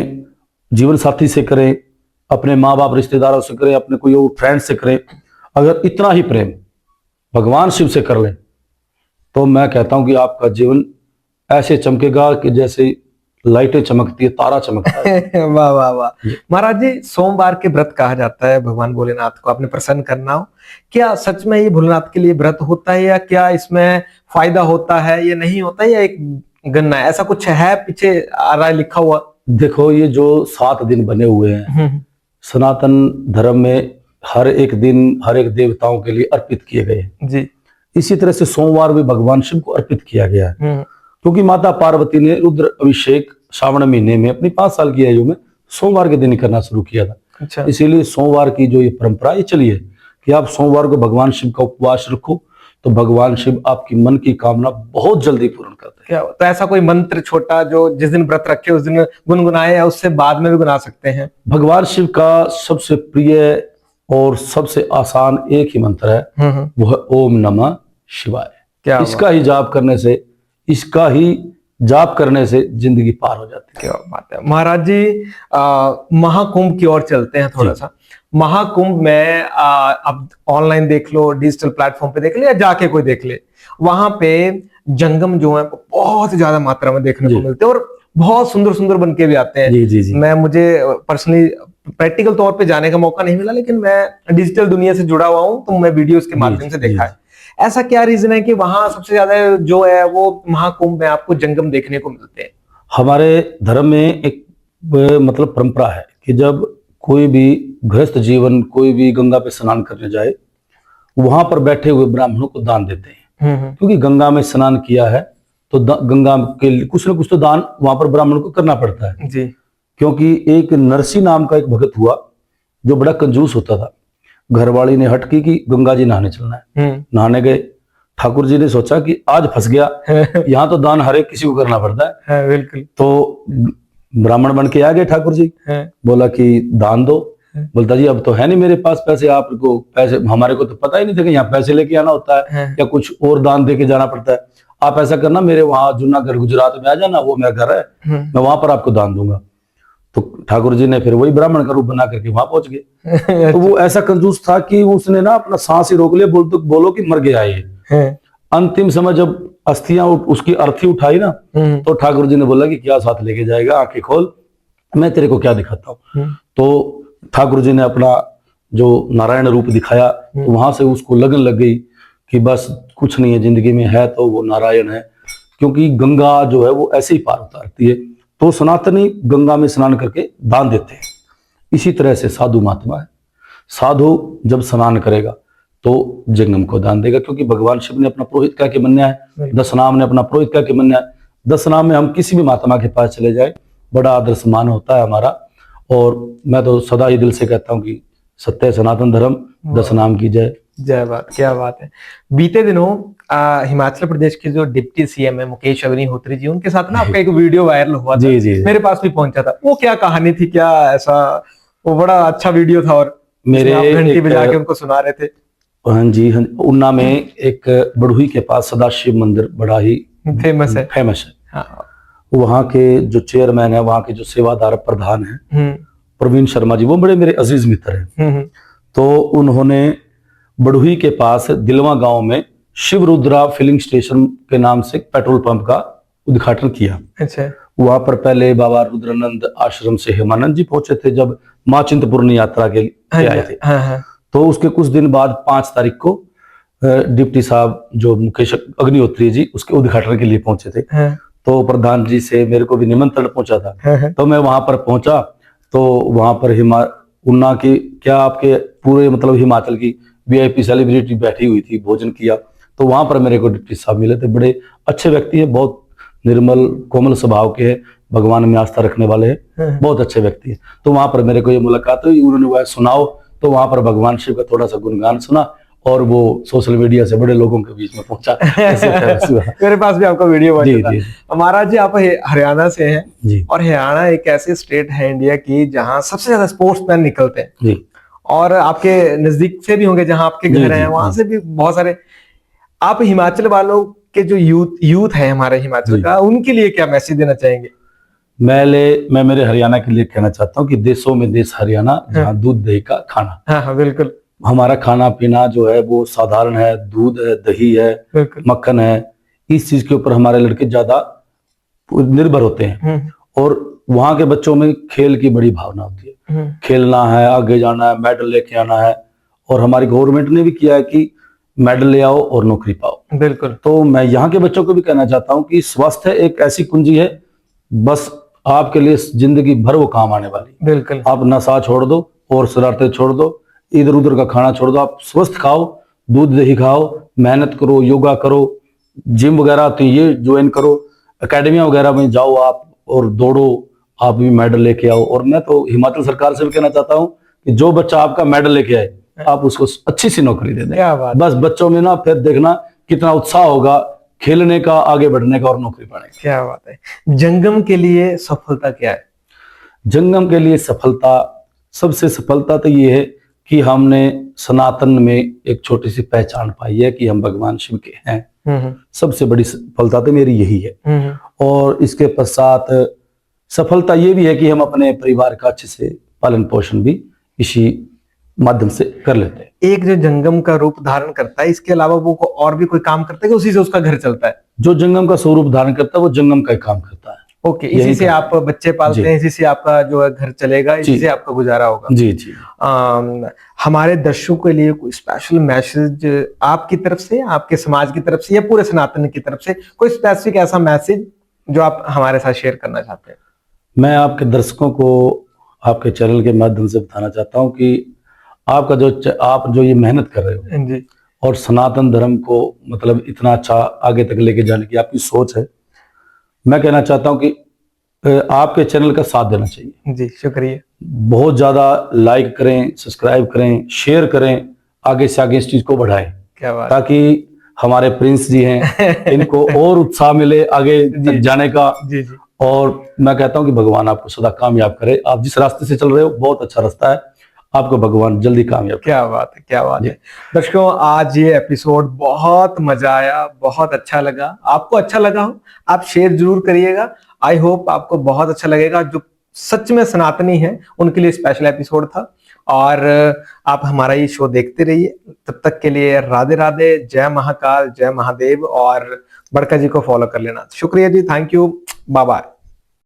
जीवन साथी से करें, अपने माँ बाप रिश्तेदारों से करें, अपने कोई और फ्रेंड से करें, अगर इतना ही प्रेम भगवान शिव से कर लें तो मैं कहता हूं कि आपका जीवन ऐसे चमकेगा कि जैसे लाइटें चमकती है, तारा चमकता है। वाह वाह वाह। महाराज जी, सोमवार के व्रत कहा जाता है भगवान भोलेनाथ को आपने प्रसन्न करना हो, क्या सच में ये भोलेनाथ के लिए व्रत होता है, या क्या इसमें फायदा होता है या नहीं होता है, या एक गन्ना है, ऐसा कुछ है पीछे आ रहा है लिखा हुआ? देखो, ये जो 7 दिन बने हुए हैं सनातन धर्म में, हर एक दिन हर एक देवताओं के लिए अर्पित किए गए जी। इसी तरह से सोमवार भी भगवान शिव को अर्पित किया गया है, क्योंकि माता पार्वती ने रुद्र अभिषेक श्रावण महीने में अपनी 5 साल की आयु में सोमवार के दिन करना शुरू किया था। अच्छा। इसीलिए सोमवार की जो ये परंपरा ये चली है कि आप सोमवार को भगवान शिव का उपवास रखो तो भगवान शिव आपकी मन की कामना बहुत जल्दी पूर्ण करते हैं। क्या तो ऐसा कोई मंत्र छोटा जो जिस दिन व्रत रखे उस दिन गुनगुनाए, या उससे बाद में भी गुना सकते हैं? भगवान शिव का सबसे प्रिय और सबसे आसान एक ही मंत्र है, वो है ओम नमः शिवाय। इसका ही जाप करने से जिंदगी पार हो जाती है। क्या बात है। महाराज जी, महाकुंभ की ओर चलते हैं थोड़ा सा। महाकुंभ में अब ऑनलाइन देख लो, डिजिटल प्लेटफॉर्म पे देख ले, या जाके कोई देख ले, वहां पे जंगम जो है बहुत ज्यादा मात्रा में देखने को मिलते हैं और बहुत सुंदर सुंदर बन के भी आते हैं। जी। मुझे पर्सनली प्रैक्टिकल तौर पे जाने का मौका नहीं मिला, लेकिन मैं डिजिटल दुनिया से जुड़ा हुआ हूं तो मैं वीडियोस के माध्यम से देखा है। ऐसा क्या रीजन है कि वहां सबसे ज्यादा जो है वो महाकुंभ में आपको जंगम देखने को मिलते हैं? हमारे धर्म में एक मतलब परंपरा है कि जब कोई भी गृहस्थ जीवन, कोई भी गंगा पे स्नान करने जाए, वहां पर बैठे हुए ब्राह्मणों को दान देते हैं, क्योंकि गंगा में स्नान किया है तो गंगा के लिए कुछ ना कुछ तो दान वहां पर ब्राह्मण को करना पड़ता है। जी। क्योंकि एक नरसी नाम का एक भगत हुआ जो बड़ा कंजूस होता था। घरवाली ने हट की कि गंगा जी नहाने चलना है। नहाने गए। ठाकुर जी ने सोचा कि आज फंस गया, यहाँ तो दान हर एक किसी को करना पड़ता है। बिल्कुल। तो ब्राह्मण बन के आ गए ठाकुर जी। बोला कि दान दो। बोलता जी अब तो है नहीं मेरे पास पैसे, आपको पैसे, हमारे को तो पता ही नहीं था कि यहाँ पैसे लेके आना होता है या कुछ और दान दे के जाना पड़ता है। आप ऐसा करना, मेरे वहां जूनागढ़ गुजरात में आ जाना, वो मेरा घर है, मैं वहां पर आपको दान दूंगा। तो ठाकुर जी ने फिर वही ब्राह्मण का रूप बना करके वहां पहुंच गए। तो वो ऐसा कंजूस था कि उसने ना अपना सांस ही रोक लिया, बोलो कि मर गया ये। अंतिम समय जब अस्थियां उसकी अर्थी उठाई ना, तो ठाकुर जी ने बोला कि क्या साथ लेके जाएगा, आंखें खोल, मैं तेरे को क्या दिखाता हूँ। तो ठाकुर जी ने अपना जो नारायण रूप दिखाया, तो वहां से उसको लगन लग गई कि बस कुछ नहीं है जिंदगी में, है तो वो नारायण है। क्योंकि गंगा जो है वो ऐसे ही पार उतारती है। तो सनातनी गंगा में स्नान करके दान देते हैं। इसी तरह से साधु महात्मा है। साधु जब स्नान करेगा तो जंगम को दान देगा, क्योंकि भगवान शिव ने अपना पुरोहित कह के मन्या है, दशनाम ने अपना पुरोहित कह के मन्या है। दशनाम में हम किसी भी महात्मा के पास चले जाए, बड़ा आदर सम्मान होता है हमारा। और मैं तो सदा ही दिल से कहता हूँ कि सत्य सनातन धर्म, दशनाम की जय। जय बात, क्या बात है। बीते दिनों हिमाचल प्रदेश के जो डिप्टी सीएम है मुकेश अग्निहोत्री जी, उनके साथ ना आपका एक वीडियो वायरल हुआ था। जी। मेरे पास भी पहुंचा था। वो क्या कहानी थी, क्या ऐसा? वो बड़ा अच्छा वीडियो था और मेरे आप घंटी बजा के उनको सुना रहे थे। हाँ जी, ऊना में एक बड़ुही के पास सदाशिव मंदिर बड़ा ही फेमस है। हाँ। वहाँ के जो चेयरमैन है, वहाँ के जो सेवादार प्रधान है प्रवीण शर्मा जी, वो बड़े मेरे अजीज मित्र हैं। तो उन्होंने बड़ुही के पास दिलवा गांव में शिव रुद्रा फिलिंग स्टेशन के नाम से पेट्रोल पंप का उद्घाटन किया। अच्छा। वहां पर पहले बाबा रुद्रानंद आश्रम से हेमानंद जी पहुंचे थे जब मां चिंतपूर्णी यात्रा के आए थे। तो उसके कुछ दिन बाद 5 तारीख को डिप्टी साहब जो मुकेश अग्निहोत्री जी उसके उद्घाटन के लिए पहुंचे थे। तो प्रधान जी से मेरे को भी निमंत्रण पहुंचा था। तो मैं वहां पर पहुंचा, तो वहां पर ऊना की क्या आपके पूरे मतलब हिमाचल की वीआईपी सेलिब्रिटी बैठी हुई थी, भोजन किया। तो वहां पर मेरे को डिप्टी साहब मिले थे। बड़े अच्छे व्यक्ति हैं, बहुत निर्मल कोमल स्वभाव के हैं, भगवान में आस्था रखने वाले हैं, बहुत अच्छे व्यक्ति हैं। तो वहां पर मेरे को ये मुलाकात हुई, उन्होंने वह सुनाओ, तो वहां पर भगवान शिव का थोड़ा सा गुणगान सुना और वो सोशल मीडिया से बड़े लोगों के बीच में पहुंचा। मेरे पास भी आपका वीडियो जी था। जी। महाराज जी, आप हरियाणा से हैं जी। और हरियाणा एक ऐसी स्टेट है इंडिया की जहां सबसे ज्यादा स्पोर्ट्समैन निकलते हैं जी। और आपके नजदीक से भी होंगे जहां आपके घर हैं, वहां से भी बहुत सारे। आप हिमाचल वालों के जो यूथ है हमारे हिमाचल का, उनके लिए क्या मैसेज देना चाहेंगे? मैं मेरे हरियाणा के लिए कहना चाहता हूँ कि देशों में देश हरियाणा, जहाँ दूध दही का खाना। हाँ, बिल्कुल। हमारा खाना पीना जो है वो साधारण है, दूध है, दही है, मक्खन है। इस चीज के ऊपर हमारे लड़के ज्यादा निर्भर होते हैं। और वहां के बच्चों में खेल की बड़ी भावना होती है, खेलना है, आगे जाना है, मेडल लेके आना है। और हमारी गवर्नमेंट ने भी किया है कि मेडल ले आओ और नौकरी पाओ। बिल्कुल। तो मैं यहाँ के बच्चों को भी कहना चाहता हूँ कि स्वास्थ्य एक ऐसी कुंजी है, बस आपके लिए जिंदगी भर वो काम आने वाली। बिल्कुल। आप नशा छोड़ दो और शरारतें छोड़ दो, इधर उधर का खाना छोड़ दो, आप स्वस्थ खाओ, दूध दही खाओ, मेहनत करो, योगा करो, जिम वगैरह आती है ये ज्वाइन करो, एकेडमिया वगैरह में जाओ आप और दौड़ो, आप भी मेडल लेके आओ। और मैं तो हिमाचल सरकार से भी कहना चाहता हूँ कि जो बच्चा आपका मेडल लेके आए, आप उसको अच्छी सी नौकरी दे दें। बस बच्चों में ना फिर देखना कितना उत्साह होगा खेलने का, आगे बढ़ने का और नौकरी पाने का। क्या बात है। जंगम के लिए सफलता क्या है? जंगम के लिए सफलता, सबसे सफलता तो ये है कि हमने सनातन में एक छोटी सी पहचान पाई है कि हम भगवान शिव के हैं। सबसे बड़ी सफलता तो मेरी यही है। और इसके पश्चात सफलता ये भी है कि हम अपने परिवार का अच्छे से पालन पोषण भी इसी माध्यम से कर लेते हैं। एक जो जंगम का रूप धारण करता है, इसके अलावा वो और भी कोई काम करता है कि उसी से उसका घर चलता है? जो जंगम का स्वरूप धारण करता है वो जंगम का ही काम करता है। ओके, इसी से आप बच्चे पालते हैं, इसी से आपका जो है घर चलेगा, इसी से आपका गुजारा होगा। जी जी। हमारे दर्शकों के लिए कोई स्पेशल मैसेज आपकी तरफ से, आपके समाज की तरफ से या पूरे सनातन की तरफ से, कोई स्पेसिफिक ऐसा मैसेज जो आप हमारे साथ शेयर करना चाहते हैं? मैं आपके दर्शकों को आपके चैनल के माध्यम से बताना चाहता हूँ कि आप जो ये मेहनत कर रहे हो जी, और सनातन धर्म को मतलब इतना अच्छा आगे तक लेके जाने की आपकी सोच है, मैं कहना चाहता हूं कि आपके चैनल का साथ देना चाहिए। जी शुक्रिया। बहुत ज्यादा लाइक करें, सब्सक्राइब करें, शेयर करें, आगे से आगे इस चीज को बढ़ाएं, क्या बात। ताकि हमारे प्रिंस जी हैं इनको और उत्साह मिले आगे तक जाने का। जी जी। और मैं कहता हूं कि भगवान आपको सदा कामयाब करे। आप जिस रास्ते से चल रहे हो बहुत अच्छा रास्ता है, आपको भगवान जल्दी कामयाब करे। क्या बात है, क्या बात जी। है। दर्शकों, आज ये एपिसोड बहुत मजा आया, बहुत अच्छा लगा। आपको अच्छा लगा हो आप शेयर जरूर करिएगा। आई होप आपको बहुत अच्छा लगेगा। जो सच में सनातनी है उनके लिए स्पेशल एपिसोड था। और आप हमारा ये शो देखते रहिए। तब तक के लिए राधे राधे, जय महाकाल, जय महादेव। और बड़का जी को फॉलो कर लेना। शुक्रिया जी, थैंक यू, बाय बाय।